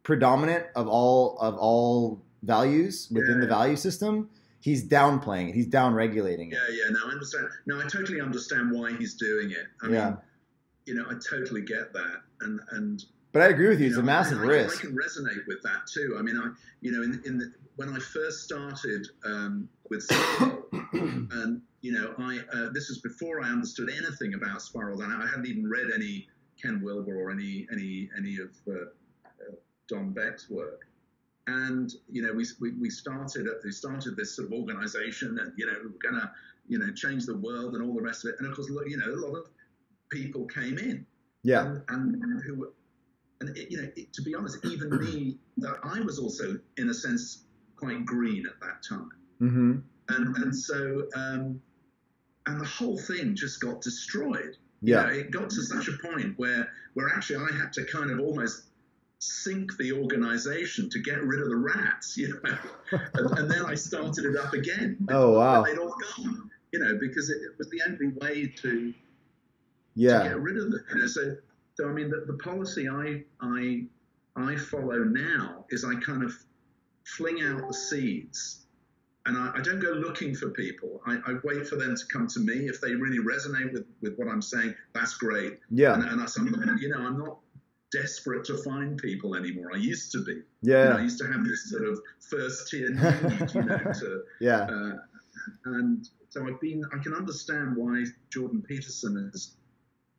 predominant of all values within the value system, he's downplaying it. He's downregulating it. Yeah. No, I understand. No, I totally understand why he's doing it. I mean, I totally get that. And but I agree with you. It's a massive risk. I can resonate with that too. I mean, when I first started with Simpol, and this was before I understood anything about spirals, and I hadn't even read any Ken Wilber or any of Don Beck's work. And we started this sort of organization, and we were gonna change the world and all the rest of it. And of course, a lot of people came in. Yeah. And who. And to be honest, even me, I was also, in a sense, quite green at that time. Mm-hmm. And so, and the whole thing just got destroyed. Yeah. It got to such a point where actually I had to kind of almost sink the organization to get rid of the rats, and then I started it up again. Oh, wow. And they'd all gone, because it was the only way to get rid of them. So I mean, the policy I follow now is I kind of fling out the seeds, and I don't go looking for people. I wait for them to come to me. If they really resonate with what I'm saying, that's great. Yeah. And I'm not desperate to find people anymore. I used to be. Yeah. I used to have this sort of first tier need, and so I can understand why Jordan Peterson is.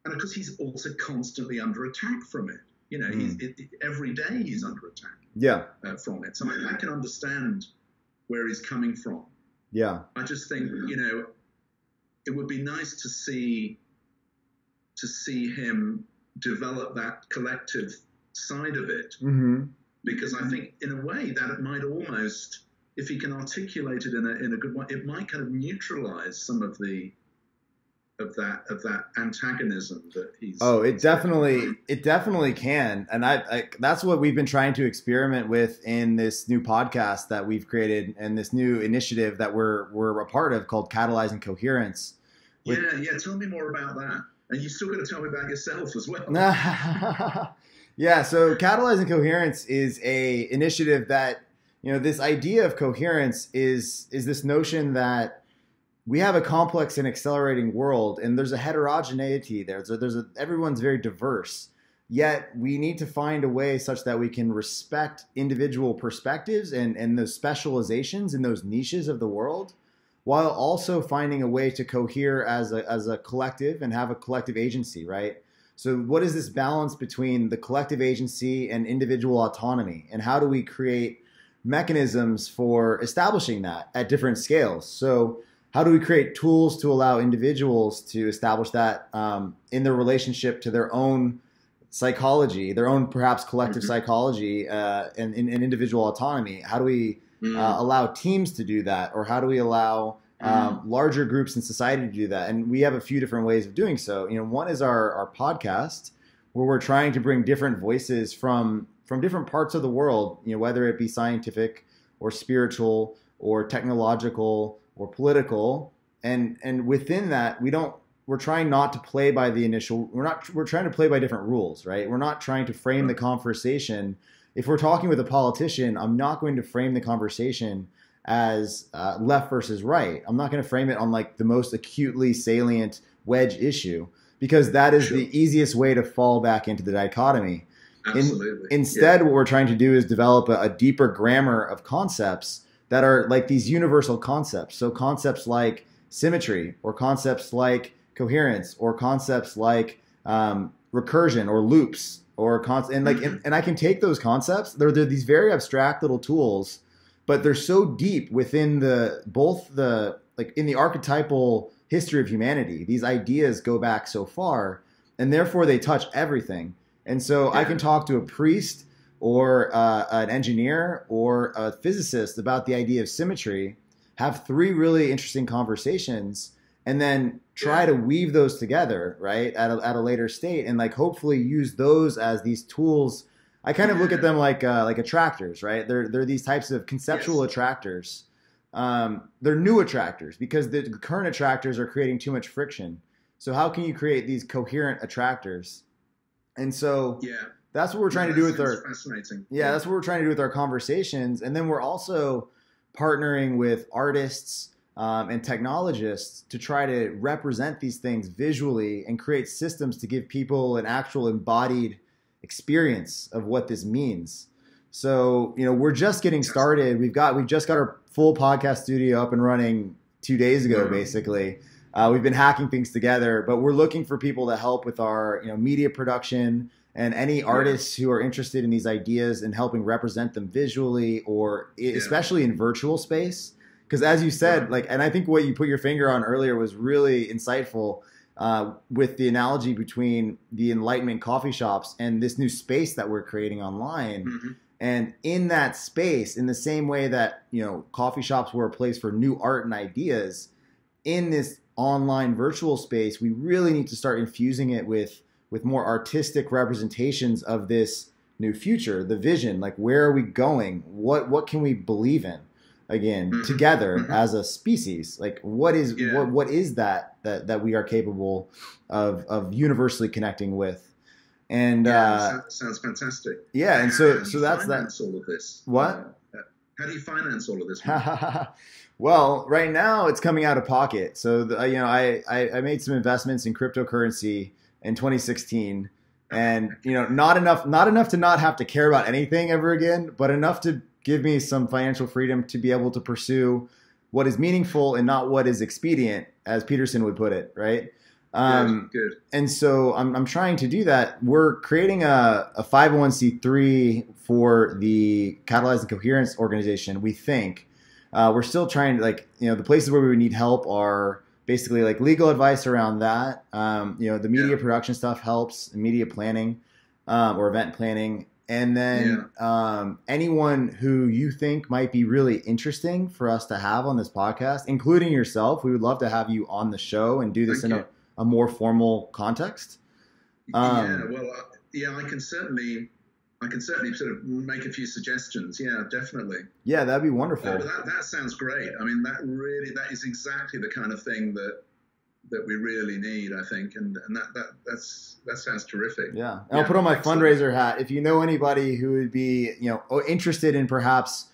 And of course, he's also constantly under attack from it. Every day he's under attack from it. So I can understand where he's coming from. Yeah. I just think, it would be nice to see him develop that collective side of it. Mm-hmm. Because I think, in a way, that it might almost, if he can articulate it in a good way, it might kind of neutralize some of that antagonism that he's. Oh, it definitely can, and I that's what we've been trying to experiment with in this new podcast that we've created and this new initiative that we're a part of called Catalyzing Coherence. Yeah. Tell me more about that, and you still got to tell me about yourself as well. Yeah. So Catalyzing Coherence is a initiative that this idea of coherence is this notion that we have a complex and accelerating world, and there's a heterogeneity there. Everyone's very diverse. Yet we need to find a way such that we can respect individual perspectives and those specializations in those niches of the world, while also finding a way to cohere as a collective and have a collective agency, right? So what is this balance between the collective agency and individual autonomy? And how do we create mechanisms for establishing that at different scales? So how do we create tools to allow individuals to establish that in their relationship to their own psychology, their own perhaps collective psychology and individual autonomy? How do we allow teams to do that? Or how do we allow larger groups in society to do that? And we have a few different ways of doing so. One is our podcast, where we're trying to bring different voices from different parts of the world, whether it be scientific or spiritual or technological or political. And within that, we're trying not to play by the initial, we're trying to play by different rules, right? We're not trying to frame the conversation. If we're talking with a politician, I'm not going to frame the conversation as left versus right. I'm not going to frame it on like the most acutely salient wedge issue, because that is the easiest way to fall back into the dichotomy. Absolutely. Instead, what we're trying to do is develop a deeper grammar of concepts that are like these universal concepts. So concepts like symmetry, or concepts like coherence, or concepts like recursion or loops, or and I can take those concepts. They're these very abstract little tools, but they're so deep within in the archetypal history of humanity. These ideas go back so far, and therefore they touch everything. And so I can talk to a priest or an engineer or a physicist about the idea of symmetry, have 3 really interesting conversations, and then try to weave those together, right, at a later state, and like hopefully use those as these tools. I kind of look at them like attractors, right? They're these types of conceptual attractors. They're new attractors because the current attractors are creating too much friction. So how can you create these coherent attractors? And so that's what we're trying to do with our fascinating. That's what we're trying to do with our conversations. And then we're also partnering with artists and technologists to try to represent these things visually and create systems to give people an actual embodied experience of what this means. So, we're just getting started. We've just got our full podcast studio up and running 2 days ago, basically. We've been hacking things together, but we're looking for people to help with our, media production, and any artists who are interested in these ideas and helping represent them visually, or especially in virtual space. Because as you said, and I think what you put your finger on earlier was really insightful, with the analogy between the Enlightenment coffee shops and this new space that we're creating online. And in that space, in the same way that, coffee shops were a place for new art and ideas, in this online virtual space, we really need to start infusing it with more artistic representations of this new future, the vision. Like, where are we going? What can we believe in again together as a species? Like, what is that we are capable of universally connecting with? And sounds fantastic. Yeah, and so that's that. All of this. What? How do you finance all of this? Well, right now it's coming out of pocket. So I made some investments in cryptocurrency in 2016, and not enough to not have to care about anything ever again, but enough to give me some financial freedom to be able to pursue what is meaningful and not what is expedient, as Peterson would put it, right? Good. And so I'm trying to do that. We're creating a 501c3 for the Catalyzing Coherence organization, we think. We're still trying to, the places where we would need help are basically like legal advice around that. The media production stuff helps, media planning or event planning. And then anyone who you think might be really interesting for us to have on this podcast, including yourself, we would love to have you on the show and do this in a more formal context. I can certainly sort of make a few suggestions. Yeah, definitely. Yeah, that'd be wonderful. That sounds great. I mean, that is exactly the kind of thing that we really need, I think, and that sounds terrific. Yeah, and I'll put on my fundraiser hat. If you know anybody who would be interested in perhaps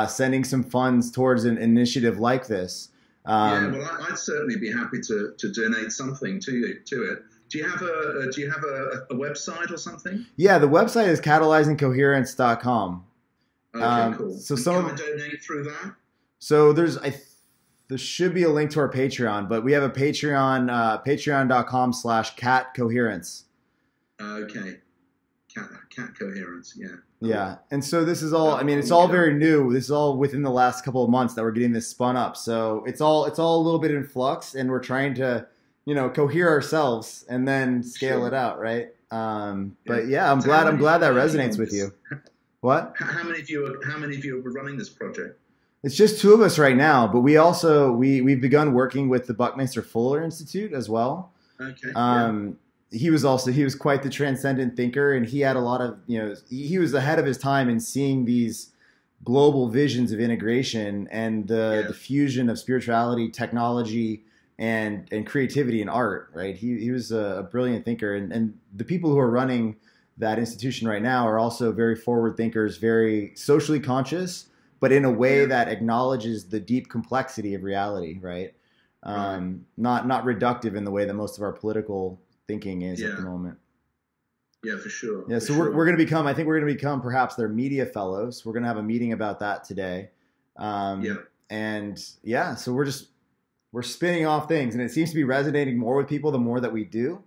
sending some funds towards an initiative like this. I'd certainly be happy to donate something to it. Do you have a website or something? Yeah, the website is catalyzingcoherence.com. Okay, cool. So can I donate through that? So There should be a link to our Patreon, but we have a Patreon, patreon.com/cat coherence. Okay. Cat coherence, yeah. Yeah. And so this is all, I mean, it's all very new. This is all within the last couple of months that we're getting this spun up. So it's all a little bit in flux, and we're trying to, cohere ourselves and then scale it out. Right. But yeah, I'm glad that resonates with you. What? How many of you are running this project? It's just two of us right now, but we've begun working with the Buckminster Fuller Institute as well. Okay. He was quite the transcendent thinker, and he had a lot of, he was ahead of his time in seeing these global visions of integration and the fusion of spirituality, technology, and creativity and art, right? He was a brilliant thinker, and the people who are running that institution right now are also very forward thinkers, very socially conscious, but in a way that acknowledges the deep complexity of reality, right? Not reductive in the way that most of our political thinking is at the moment. Yeah, for sure. Yeah, so we're going to become, I think we're going to become perhaps their media fellows. We're going to have a meeting about that today. And so we're spinning off things, and it seems to be resonating more with people the more that we do.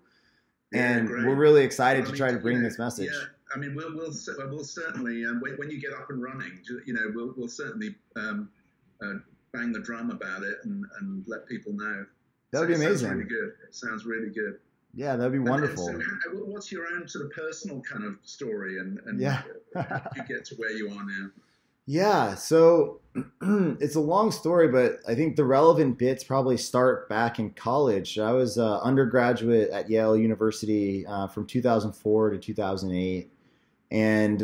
And we're really excited to try to bring this message. Yeah, I mean, we'll certainly, when you get up and running, we'll certainly bang the drum about it and let people know. That would be amazing. Sounds really good. It sounds really good. Yeah, that'd be wonderful. So what's your own sort of personal kind of story, and yeah. you get to where you are now? Yeah, so it's a long story, but I think the relevant bits probably start back in college. I was an undergraduate at Yale University from 2004 to 2008. And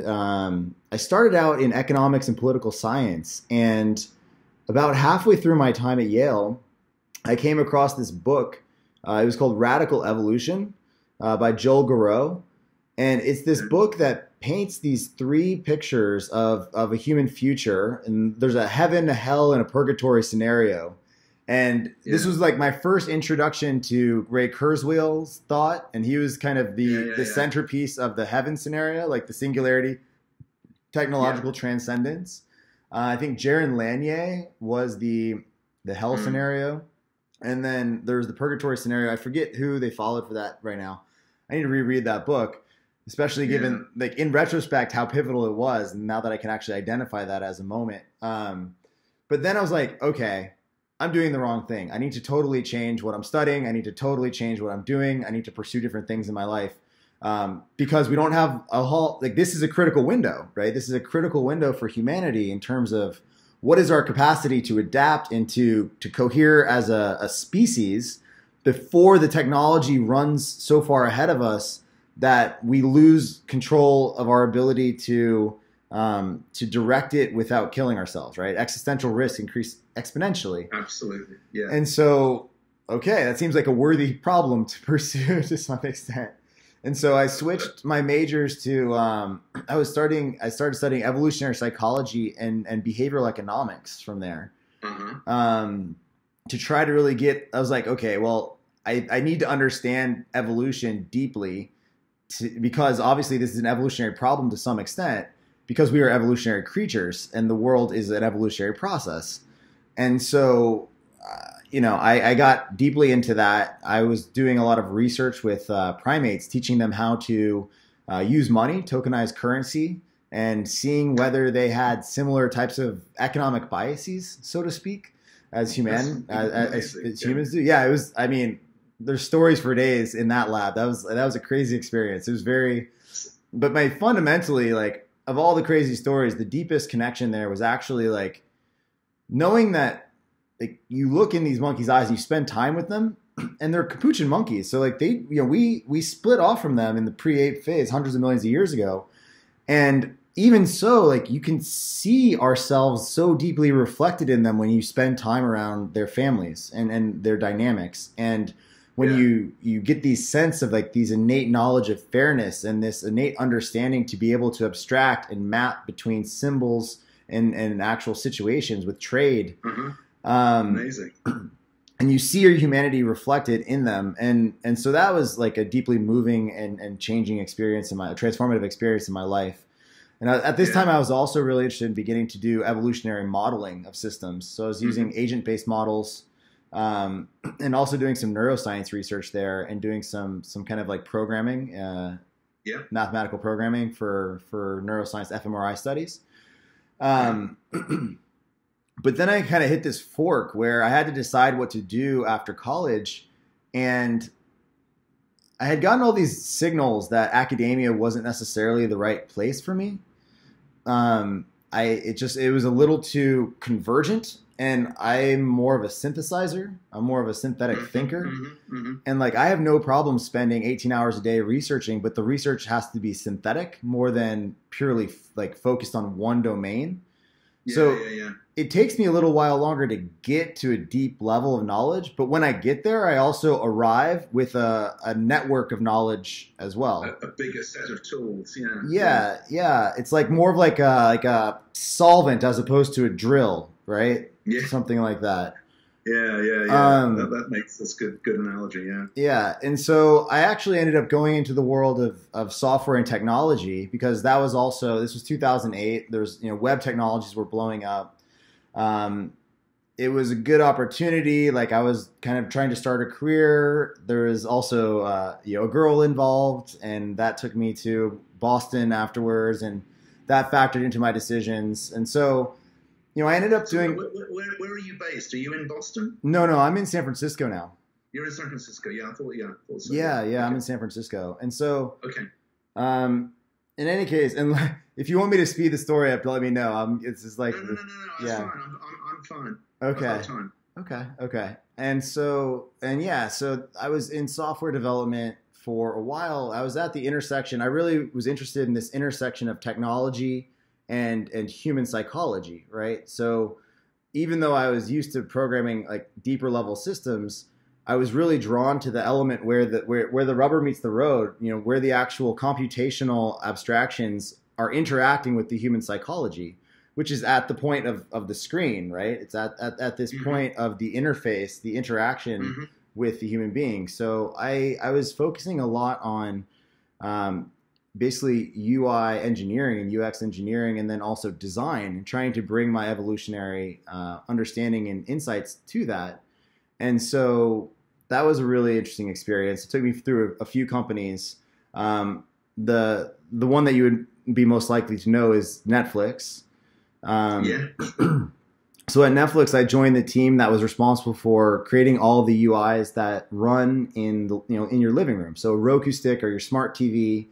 I started out in economics and political science. And about halfway through my time at Yale, I came across this book. It was called Radical Evolution by Joel Garreau. And it's this book that paints these three pictures of a human future. And there's a heaven, a hell, and a purgatory scenario. And this was like my first introduction to Ray Kurzweil's thought. And he was kind of the centerpiece of the heaven scenario, like the singularity, technological transcendence. I think Jaron Lanier was the hell scenario. And then there's the purgatory scenario. I forget who they followed for that right now. I need to reread that book, especially given, like, in retrospect, how pivotal it was. And now that I can actually identify that as a moment. But then I was like, okay, I'm doing the wrong thing. I need to totally change what I'm studying. I need to totally change what I'm doing. I need to pursue different things in my life. Because we don't have this is a critical window, right? This is a critical window for humanity in terms of what is our capacity to adapt and to cohere as a species before the technology runs so far ahead of us that we lose control of our ability to direct it without killing ourselves, right? Existential risks increase exponentially. Absolutely, yeah. And so, okay, that seems like a worthy problem to pursue to some extent. And so I switched my majors to I started studying evolutionary psychology and behavioral economics from there. To try to really I was like, okay, well, I need to understand evolution deeply because obviously this is an evolutionary problem to some extent because we are evolutionary creatures and the world is an evolutionary process. And so I got deeply into that. I was doing a lot of research with primates, teaching them how to use money, tokenize currency, and seeing whether they had similar types of economic biases, so to speak, as humans do. Yeah, it was. I mean, there's stories for days in that lab. That was a crazy experience. It was but fundamentally, like, of all the crazy stories, the deepest connection there was actually like knowing that. Like, you look in these monkeys' eyes and you spend time with them, and they're capuchin monkeys. So like we split off from them in the pre-ape phase hundreds of millions of years ago. And even so, like, you can see ourselves so deeply reflected in them when you spend time around their families and their dynamics. And when you get these sense of like these innate knowledge of fairness and this innate understanding to be able to abstract and map between symbols and actual situations with trade. Amazing. And you see your humanity reflected in them. And so that was like a deeply moving and changing experience transformative experience in my life. And at this time, I was also really interested in beginning to do evolutionary modeling of systems. So I was using agent-based models, and also doing some neuroscience research there, and doing some kind of like programming, mathematical programming for neuroscience fMRI studies. But then I kind of hit this fork where I had to decide what to do after college, and I had gotten all these signals that academia wasn't necessarily the right place for me. It was a little too convergent, and I'm more of a synthesizer. I'm more of a synthetic thinker. And like, I have no problem spending 18 hours a day researching, but the research has to be synthetic more than purely like focused on one domain. It takes me a little while longer to get to a deep level of knowledge, but when I get there, I also arrive with a network of knowledge as well. A bigger set of tools, Yeah. It's like more of like a solvent as opposed to a drill, right? Yeah. Something like that. Yeah. That makes this good analogy, yeah. Yeah, and so I actually ended up going into the world of software and technology, because this was 2008. There's, web technologies were blowing up. It was a good opportunity. Like, I was kind of trying to start a career. There was also, a girl involved, and that took me to Boston afterwards, and that factored into my decisions. And so, I ended up doing. Where are you based? Are you in Boston? No, I'm in San Francisco now. You're in San Francisco, yeah. I thought so. Yeah, okay. I'm in San Francisco, and so. Okay. In any case, and if you want me to speed the story up, let me know. It's just like. No. Yeah. Fine. I'm fine. Okay. I've got time. Okay. And so I was in software development for a while. I was at the intersection. I really was interested in this intersection of technology and human psychology, right? So even though I was used to programming like deeper level systems, I was really drawn to the element where the rubber meets the road, where the actual computational abstractions are interacting with the human psychology, which is at the point of the screen, right? It's at this point of the interface, the interaction with the human being. So I was focusing a lot on basically UI engineering and UX engineering, and then also design, and trying to bring my evolutionary understanding and insights to that. And so that was a really interesting experience. It took me through a few companies. The one that you would be most likely to know is Netflix. So at Netflix, I joined the team that was responsible for creating all the UIs that run in your living room. So a Roku stick or your smart TV.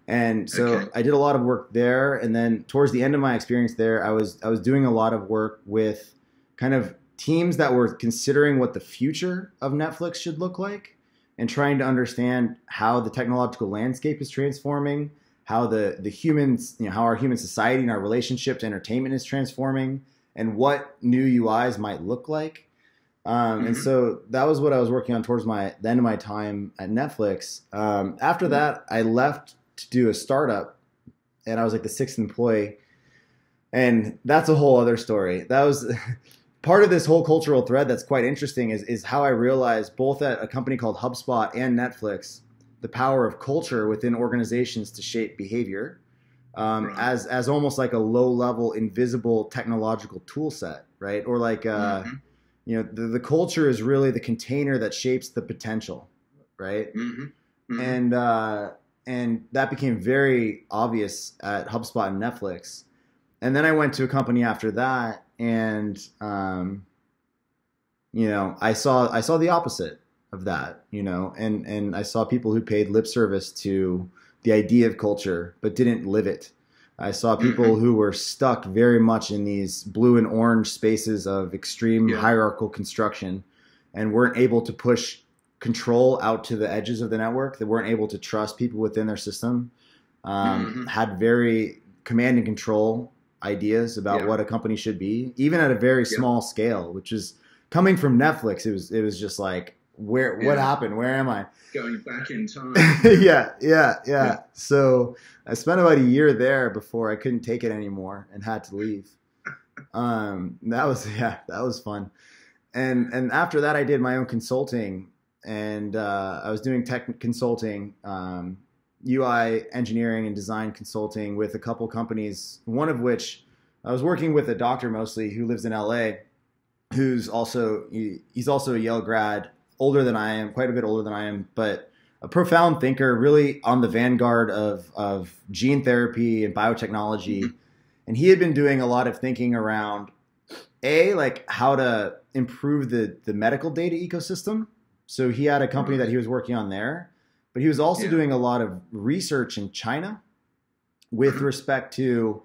And so I did a lot of work there. And then towards the end of my experience there, I was doing a lot of work with kind of teams that were considering what the future of Netflix should look like, and trying to understand how the technological landscape is transforming, how the humans, how our human society and our relationship to entertainment is transforming, and what new UIs might look like. And so that was what I was working on towards the end of my time at Netflix. After that, I left to do a startup, and I was like the 6th employee, and that's a whole other story. That was part of this whole cultural thread that's quite interesting is how I realized, both at a company called HubSpot and Netflix, the power of culture within organizations to shape behavior, as almost like a low-level, invisible technological tool set, right? Or like, the culture is really the container that shapes the potential, right? And that became very obvious at HubSpot and Netflix. And then I went to a company after that, and I saw the opposite of that, and I saw people who paid lip service to the idea of culture but didn't live it. I saw people who were stuck very much in these blue and orange spaces of extreme hierarchical construction, and weren't able to push control out to the edges of the network. They weren't able to trust people within their system, had very command and control ideas about what a company should be, even at a very small scale, which is coming from Netflix. It was just like, what happened? Where am I? Going back in time. Yeah. So I spent about a year there before I couldn't take it anymore and had to leave. That was fun. And after that, I did my own consulting, and I was doing tech consulting UI engineering and design consulting with a couple companies, one of which I was working with a doctor mostly who lives in LA, he's also a Yale grad, older than I am, quite a bit older than I am, but a profound thinker, really on the vanguard of gene therapy and biotechnology. And he had been doing a lot of thinking around like how to improve the medical data ecosystem. So he had a company that he was working on there, but he was also doing a lot of research in China with respect to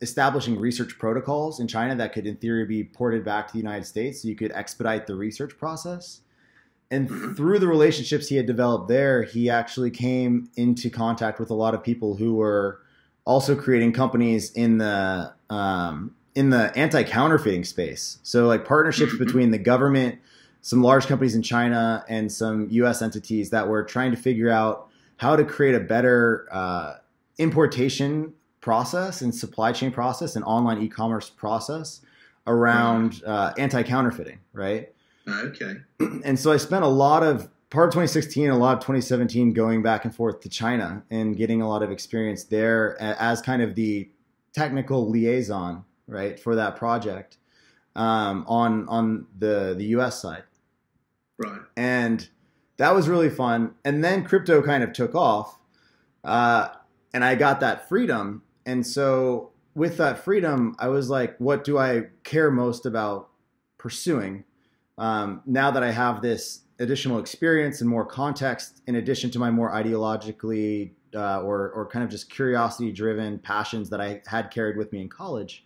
establishing research protocols in China that could, in theory, be ported back to the United States so you could expedite the research process. And through the relationships he had developed there, he actually came into contact with a lot of people who were also creating companies in the anti-counterfeiting space. So like partnerships between the government, some large companies in China, and some US entities that were trying to figure out how to create a better importation process and supply chain process and online e-commerce process around anti-counterfeiting, right? Okay. And so I spent part of 2016, a lot of 2017 going back and forth to China and getting a lot of experience there as kind of the technical liaison, right, for that project on the US side. Right. And that was really fun. And then crypto kind of took off and I got that freedom. And so with that freedom, I was like, what do I care most about pursuing? Now that I have this additional experience and more context, in addition to my more ideologically or kind of just curiosity-driven passions that I had carried with me in college.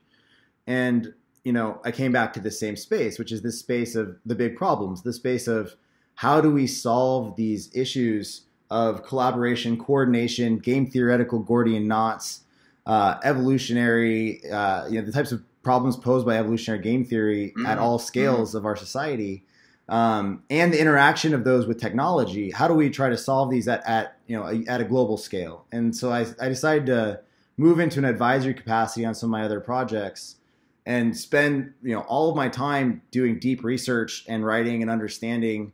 And, I came back to the same space, which is this space of the big problems, the space of how do we solve these issues of collaboration, coordination, game theoretical Gordian knots, evolutionary, the types of problems posed by evolutionary game theory at all scales of our society, and the interaction of those with technology. How do we try to solve these at a global scale? And so I decided to move into an advisory capacity on some of my other projects and spend all of my time doing deep research and writing and understanding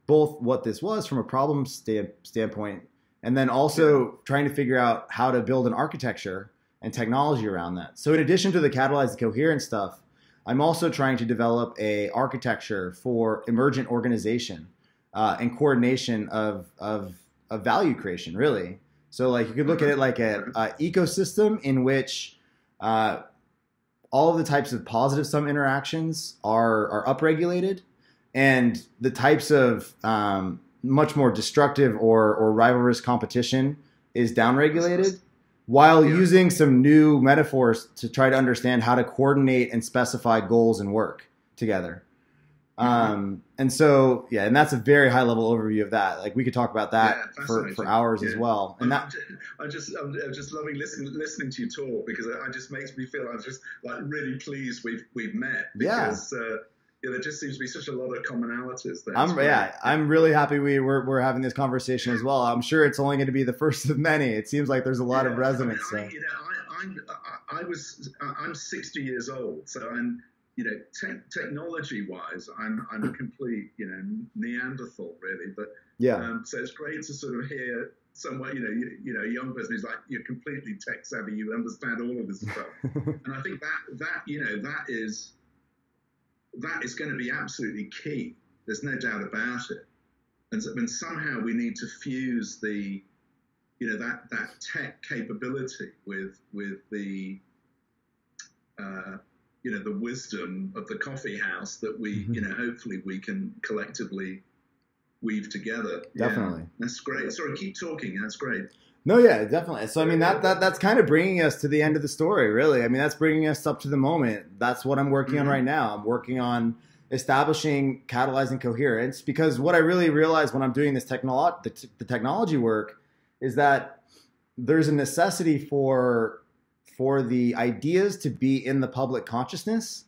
both what this was from a problem standpoint, and then also trying to figure out how to build an architecture and technology around that. So in addition to the catalyzed and coherent stuff, I'm also trying to develop a architecture for emergent organization and coordination of value creation, really. So like you could look at it like a ecosystem in which all of the types of positive sum interactions are upregulated, and the types of much more destructive or rivalrous competition is downregulated, while using some new metaphors to try to understand how to coordinate and specify goals and work together. And so, and that's a very high level overview of that. Like we could talk about that for hours as well. And I'm just loving listening to you talk, because it just makes me feel I'm just like really pleased we've met, because there just seems to be such a lot of commonalities there. I'm really happy we're having this conversation as well. I'm sure it's only going to be the first of many. It seems like there's a lot of resonance. I'm 60 years old, so I'm technology-wise, I'm a complete Neanderthal really. But so it's great to sort of hear someone a young person who's like, you're completely tech savvy, you understand all of this stuff, and I think that is going to be absolutely key. There's no doubt about it. And somehow we need to fuse the, that tech capability with the, the wisdom of the coffee house that we, hopefully we can collectively weave together. Definitely. Yeah, that's great. Sorry, keep talking. That's great. No, yeah, definitely. So, I mean, that's kind of bringing us to the end of the story, really. I mean, that's bringing us up to the moment. That's what I'm working on right now. I'm working on establishing catalyzing coherence, because what I really realize when I'm doing this the technology work is that there's a necessity for the ideas to be in the public consciousness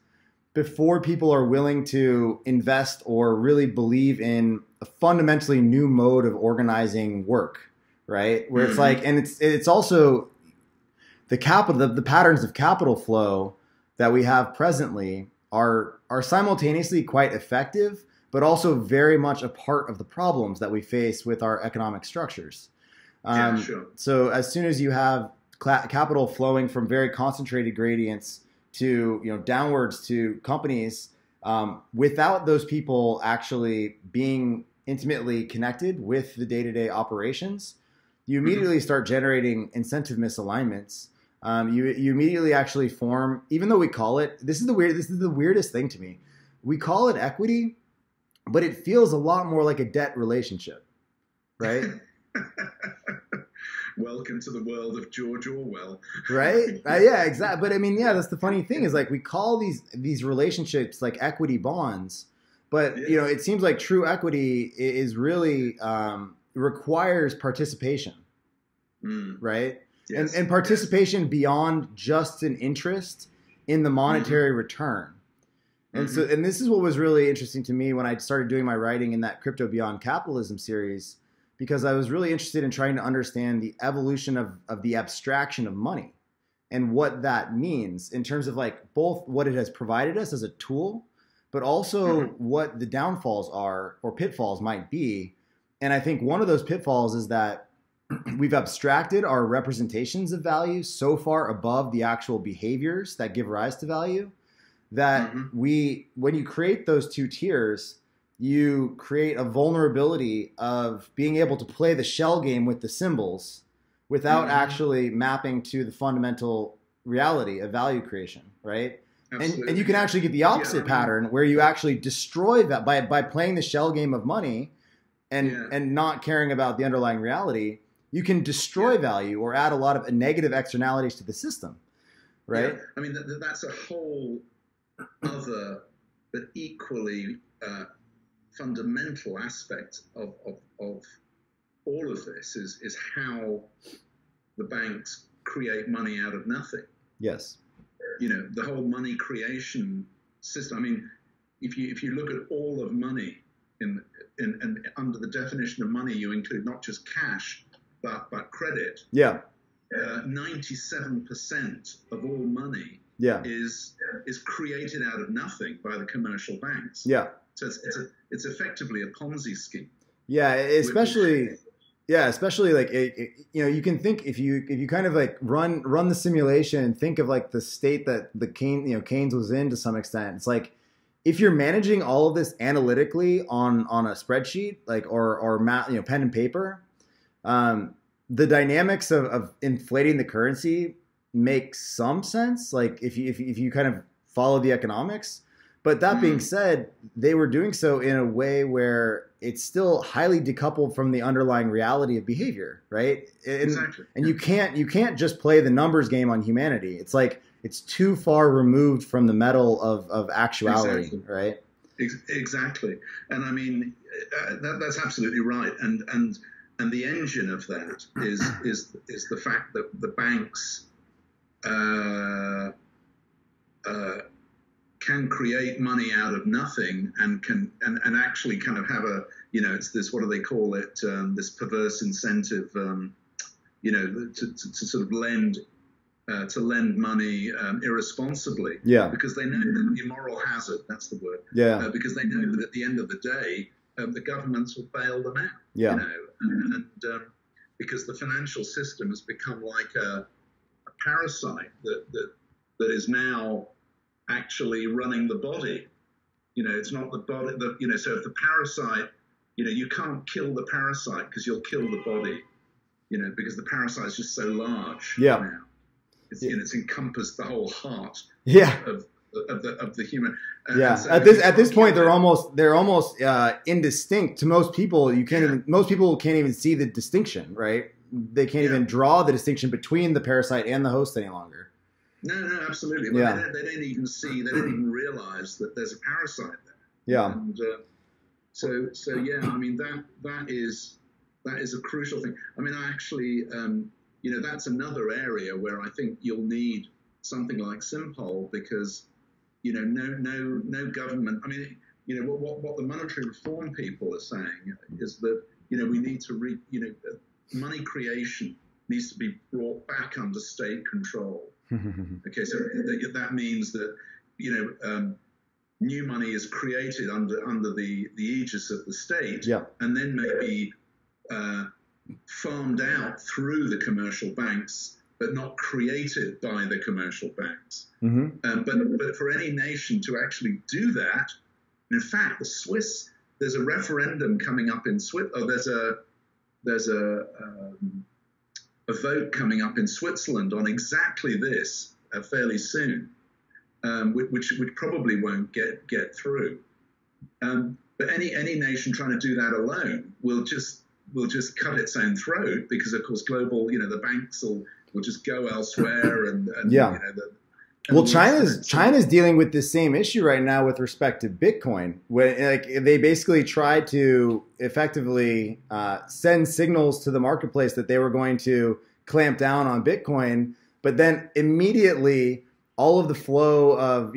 before people are willing to invest or really believe in a fundamentally new mode of organizing work. Right, where it's like, and it's also the patterns of capital flow that we have presently are simultaneously quite effective, but also very much a part of the problems that we face with our economic structures. Sure. So as soon as you have capital flowing from very concentrated gradients to, downwards to companies, without those people actually being intimately connected with the day-to-day operations, you immediately start generating incentive misalignments. You immediately actually form, even though we call it, this is the weirdest thing to me. We call it equity, but it feels a lot more like a debt relationship, right? Welcome to the world of George Orwell. Right? Yeah, exactly. But I mean, yeah, that's the funny thing is like we call these relationships like equity bonds, but it seems like true equity is really requires participation, right? Yes. And participation beyond just an interest in the monetary return. And and this is what was really interesting to me when I started doing my writing in that Crypto Beyond Capitalism series, because I was really interested in trying to understand the evolution of the abstraction of money and what that means in terms of like both what it has provided us as a tool, but also what the downfalls are or pitfalls might be. And I think one of those pitfalls is that we've abstracted our representations of value so far above the actual behaviors that give rise to value that when you create those two tiers, you create a vulnerability of being able to play the shell game with the symbols without actually mapping to the fundamental reality of value creation, right? And you can actually get the opposite pattern where you actually destroy that by playing the shell game of money and not caring about the underlying reality. You can destroy value or add a lot of negative externalities to the system, right? Yeah. I mean, that's a whole other but equally fundamental aspect of all of this is how the banks create money out of nothing. Yes. The whole money creation system. I mean, if you look at all of money and under the definition of money, you include not just cash but credit. Yeah. 97% of all money is created out of nothing by the commercial banks. Yeah. So it's effectively a Ponzi scheme. Yeah, especially like you can think if you kind of like run the simulation and think of like the state that Keynes was in to some extent. It's like if you're managing all of this analytically on a spreadsheet like or pen and paper, the dynamics of inflating the currency makes some sense. Like if you kind of follow the economics. But that being said, they were doing so in a way where it's still highly decoupled from the underlying reality of behavior, right? Exactly. And you can't just play the numbers game on humanity. It's like it's too far removed from the metal of actuality, right? Exactly. And I mean, that's absolutely right. And the engine of that is the fact that the banks can create money out of nothing and actually kind of have a it's this, what do they call it, this perverse incentive to sort of lend money irresponsibly, because they know that the moral hazard, that's the word, because they know that at the end of the day the governments will bail them out, and because the financial system has become like a parasite that is now actually running the body. It's not the body so if the parasite, you can't kill the parasite because you'll kill the body, because the parasite is just so large now. It's encompassed the whole heart of the human. So at this point they're almost indistinct to most people. Most people can't even see the distinction, right? They can't even draw the distinction between the parasite and the host any longer. No, absolutely. Well, they don't even realize that there's a parasite there. Yeah. And so I mean that is a crucial thing. I mean, I actually that's another area where I think you'll need something like Simpol, because no government. I mean, what the monetary reform people are saying is that we need to money creation needs to be brought back under state control. Okay, so that means that new money is created under the aegis of the state, and then maybe farmed out through the commercial banks, but not created by the commercial banks. But for any nation to actually do that, in fact, the Swiss, there's a referendum coming up in Switzerland. There's a vote coming up in Switzerland on exactly this fairly soon, which probably won't get through. But any nation trying to do that alone will just cut its own throat, because of course the banks will just go elsewhere and well, China's dealing with the same issue right now with respect to Bitcoin. When they basically tried to effectively send signals to the marketplace that they were going to clamp down on Bitcoin, but then immediately all of the flow of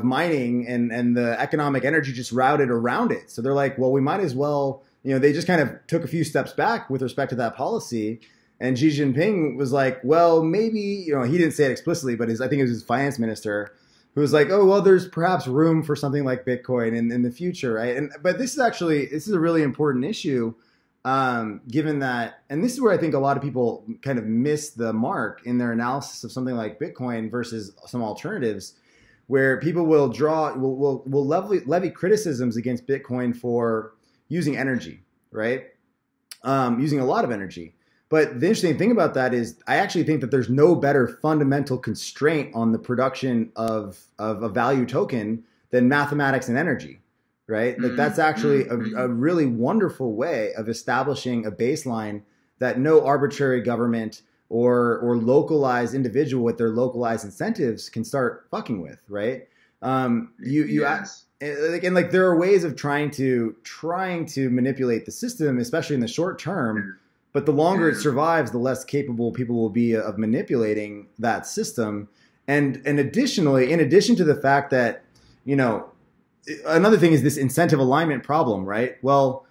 mining and the economic energy just routed around it. So they're like, well, we might as well. They just kind of took a few steps back with respect to that policy. And Xi Jinping was like, well, maybe, he didn't say it explicitly, but I think it was his finance minister who was like, oh, well, there's perhaps room for something like Bitcoin in the future, right? But this is a really important issue, given that, and this is where I think a lot of people kind of miss the mark in their analysis of something like Bitcoin versus some alternatives, where people will levy criticisms against Bitcoin for using energy, right? Using a lot of energy. But the interesting thing about that is I actually think that there's no better fundamental constraint on the production of a value token than mathematics and energy, right? Like that's actually a really wonderful way of establishing a baseline that no arbitrary government or localized individual with their localized incentives can start fucking with, right? Yes. There are ways of trying to manipulate the system, especially in the short term. But the longer it survives, the less capable people will be of manipulating that system. And additionally, in addition to the fact that, another thing is this incentive alignment problem, right? Well,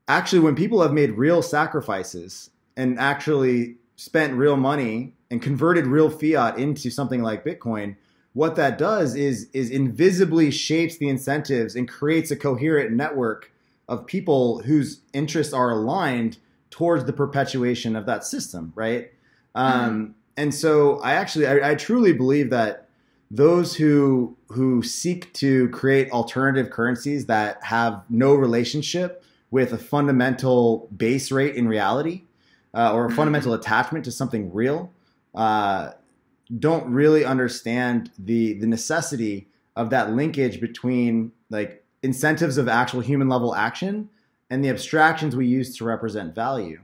actually, when people have made real sacrifices and actually spent real money and converted real fiat into something like Bitcoin, what that does is invisibly shapes the incentives and creates a coherent network of people whose interests are aligned towards the perpetuation of that system, right? And so I truly believe that those who seek to create alternative currencies that have no relationship with a fundamental base rate in reality or a fundamental attachment to something real don't really understand the necessity of that linkage between like incentives of actual human level action and the abstractions we use to represent value.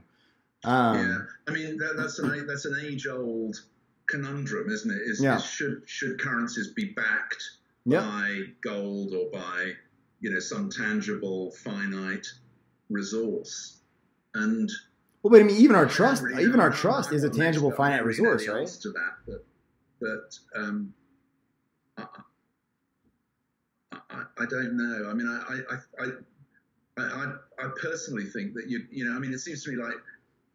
I mean that's an age-old conundrum, isn't it? Should currencies be backed by gold or by some tangible finite resource? And but I mean, even our trust is a tangible finite resource, right? To that, but I don't know. I mean, I personally think that I mean, it seems to me like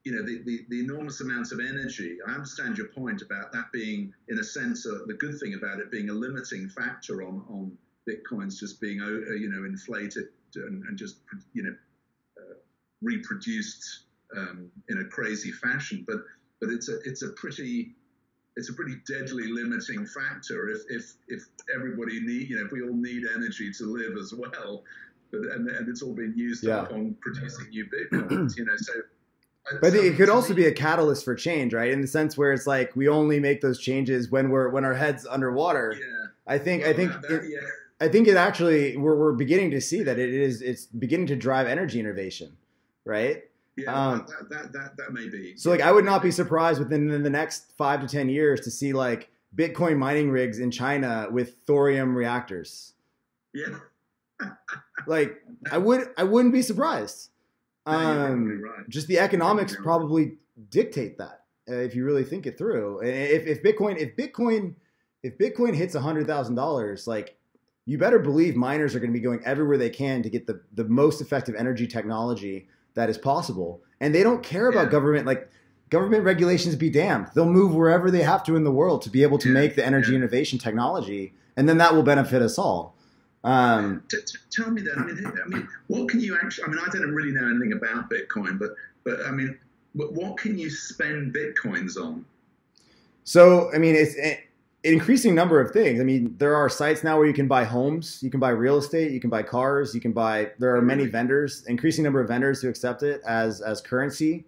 the enormous amounts of energy. I understand your point about that being, in a sense, the good thing about it being a limiting factor on Bitcoins just being inflated and just reproduced in a crazy fashion. But it's a pretty deadly limiting factor if everybody if we all need energy to live as well, and it's all being used up on producing new Bitcoins. So. But it could also be a catalyst for change, right? In the sense where it's like we only make those changes when our head's underwater. Yeah. I think it actually we're beginning to see that it's beginning to drive energy innovation, right? Yeah, that may be. So like I would not be surprised within the next 5 to 10 years to see like Bitcoin mining rigs in China with thorium reactors. Yeah. Like I wouldn't be surprised. Right. Just the economics probably dictate that if you really think it through. If Bitcoin hits $100,000, like you better believe miners are going to be going everywhere they can to get the most effective energy technology that is possible. And they don't care about government, like government regulations be damned. They'll move wherever they have to in the world to be able to make the energy innovation technology. And then that will benefit us all. Tell me that. I mean, what can you actually? I mean, I don't really know anything about Bitcoin, but I mean, But what can you spend Bitcoins on? So, I mean, it's an increasing number of things. I mean, there are sites now where you can buy homes, you can buy real estate, you can buy cars, there are many vendors, increasing number of vendors who accept it as currency.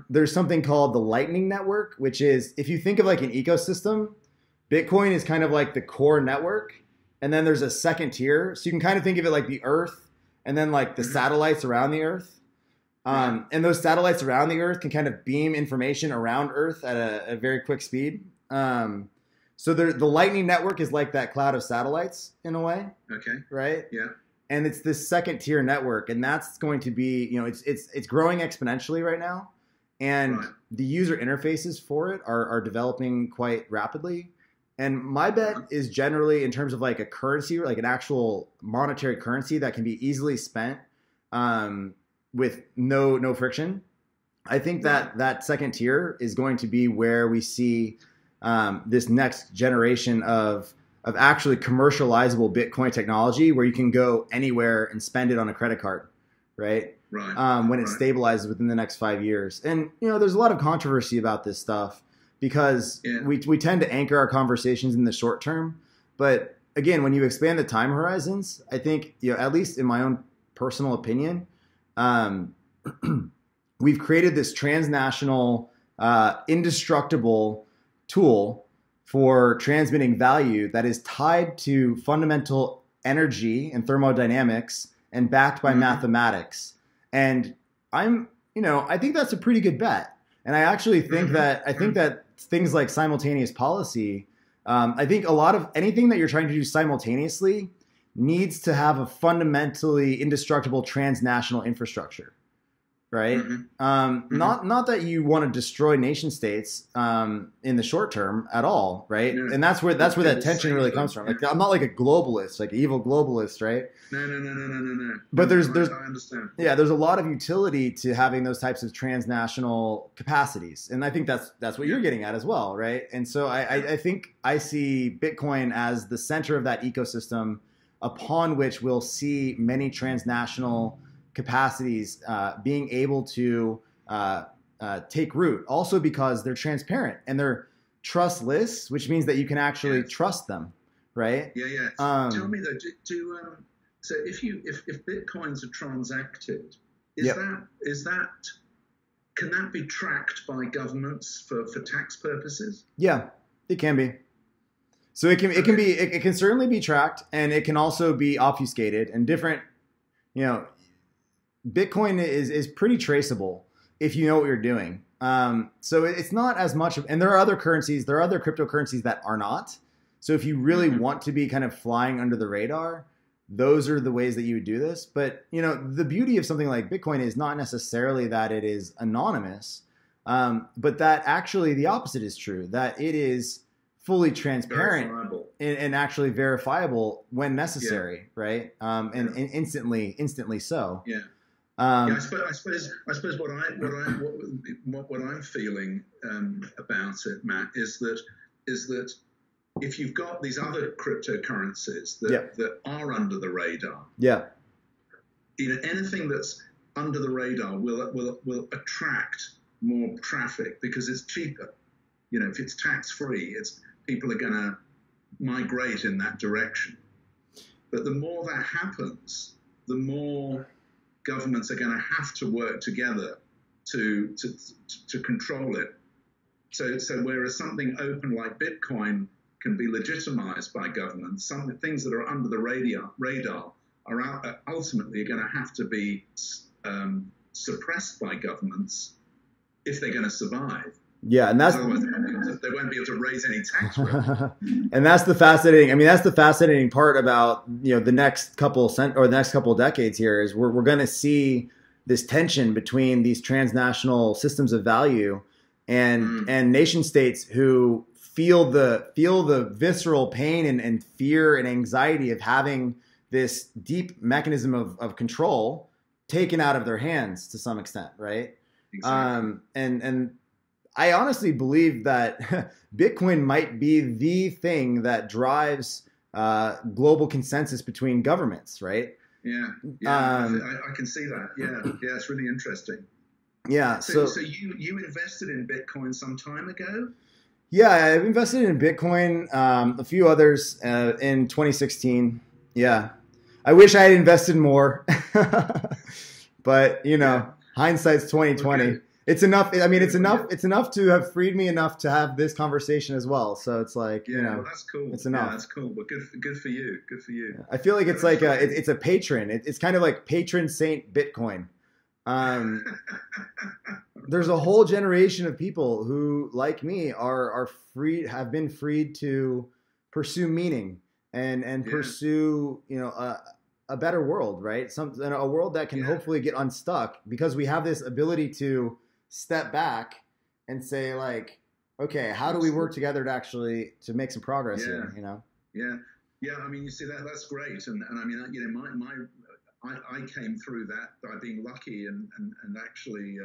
There's something called the Lightning Network, which is, if you think of like an ecosystem, Bitcoin is kind of like the core network. And then there's a second tier. So you can kind of think of it like the Earth and then like the satellites around the Earth. And those satellites around the Earth can kind of beam information around Earth at a very quick speed. So the Lightning Network is like that cloud of satellites in a way. Okay. Right? Yeah. And it's this second tier network, and that's going to be, it's growing exponentially right now. And the user interfaces for it are developing quite rapidly. And my bet is generally in terms of like a currency, like an actual monetary currency that can be easily spent with no friction. I think that second tier is going to be where we see this next generation of actually commercializable Bitcoin technology, where you can go anywhere and spend it on a credit card, right? When it stabilizes within the next 5 years. And there's a lot of controversy about this stuff, because we tend to anchor our conversations in the short term. But again, when you expand the time horizons, I think, at least in my own personal opinion, we've created this transnational, indestructible tool for transmitting value that is tied to fundamental energy and thermodynamics and backed by mathematics. And I think that's a pretty good bet. And I actually think that things like simultaneous policy, I think a lot of anything that you're trying to do simultaneously needs to have a fundamentally indestructible transnational infrastructure, right? Not that you want to destroy nation states in the short term at all, right? Yeah. And that's where that tension really comes from. Like, I'm not like a globalist, like an evil globalist, right? No. But there's I understand. Yeah, there's a lot of utility to having those types of transnational capacities, and I think that's what you're getting at as well, right? And so I think I see Bitcoin as the center of that ecosystem, upon which we'll see many transnational capacities being able to take root. Also because they're transparent and they're trustless, which means that you can actually trust them, right? Yeah. Tell me though, so if bitcoins are transacted, can that be tracked by governments for tax purposes? Yeah, it can be. So it can certainly be tracked, and it can also be obfuscated, and different, Bitcoin is pretty traceable if you know what you're doing. So it's not as much of, and there are other cryptocurrencies that are not. So if you really want to be kind of flying under the radar, those are the ways that you would do this. But, the beauty of something like Bitcoin is not necessarily that it is anonymous, but that actually the opposite is true, that it is fully transparent and actually verifiable when necessary, right? And instantly so. Yeah. I suppose what I'm feeling about it, Matt, is that if you've got these other cryptocurrencies that are under the radar, anything that's under the radar will attract more traffic because it's cheaper. If it's tax free, people are going to migrate in that direction. But the more that happens, the more governments are going to have to work together to control it. So whereas something open like Bitcoin can be legitimized by governments, some of the things that are under the radar are ultimately going to have to be suppressed by governments if they're going to survive. Yeah, and that's they won't be able to raise any tax revenue. And that's the fascinating part about the next couple of decades here is we're going to see this tension between these transnational systems of value and nation states who feel the visceral pain and fear and anxiety of having this deep mechanism of control taken out of their hands to some extent, right? Exactly. And I honestly believe that Bitcoin might be the thing that drives global consensus between governments, right? Yeah, I can see that. Yeah, it's really interesting. Yeah. So you invested in Bitcoin some time ago? Yeah, I've invested in Bitcoin, a few others in 2016. Yeah, I wish I had invested more, but hindsight's 2020. Okay. It's enough. I mean, it's enough. It's enough to have freed me enough to have this conversation as well. So it's like, Well, that's cool. it's enough. Yeah, that's cool. But good for you. Good for you. I feel like it's like it's a patron. It's kind of like patron saint Bitcoin. There's a whole generation of people who, like me, are free, have been freed to pursue meaning and pursue, a better world, right? A world that can hopefully get unstuck because we have this ability to step back and say, like, okay, how do we work together to make some progress here? Yeah. I mean, you see that's great, and I mean, I came through that by being lucky and actually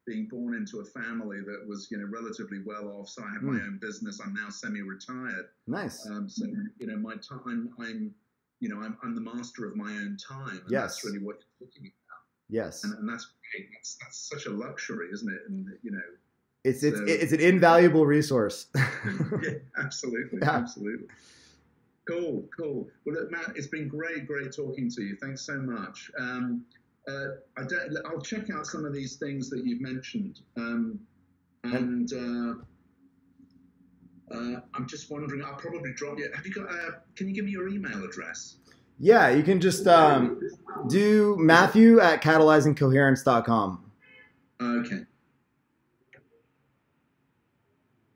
being born into a family that was relatively well off. So I have my own business. I'm now semi-retired. Nice. So my time, I'm the master of my own time. And Yes. That's really what you're talking about. Yes. And that's great. That's such a luxury, isn't it? And it's an invaluable resource. Yeah, absolutely. Yeah. Absolutely. Cool. Well, look, Matt, it's been great talking to you. Thanks so much. I'll check out some of these things that you've mentioned. I'm just wondering, I'll probably drop you. Have you got, can you give me your email address? Yeah, you can just do Matthew@catalyzingcoherence.com.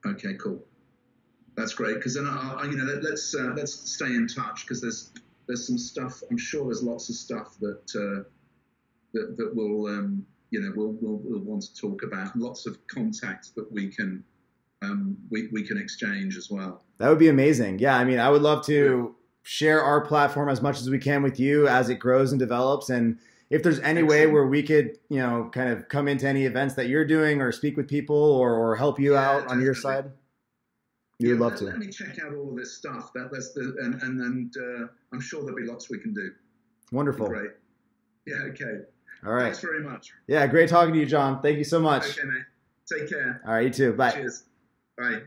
Okay, cool. That's great, because then let's stay in touch, because there's some stuff. I'm sure there's lots of stuff that we'll want to talk about. Lots of contacts that we can exchange as well. That would be amazing. Yeah, I mean, I would love to share our platform as much as we can with you as it grows and develops. And if there's any way where we could, kind of come into any events that you're doing or speak with people or help you out on your side. You would love to. Let me check out all of this stuff. And I'm sure there'll be lots we can do. Wonderful. Great. Yeah. Okay. All right. Thanks very much. Yeah. Great talking to you, John. Thank you so much. Okay, mate. Take care. All right. You too. Bye. Cheers. Bye.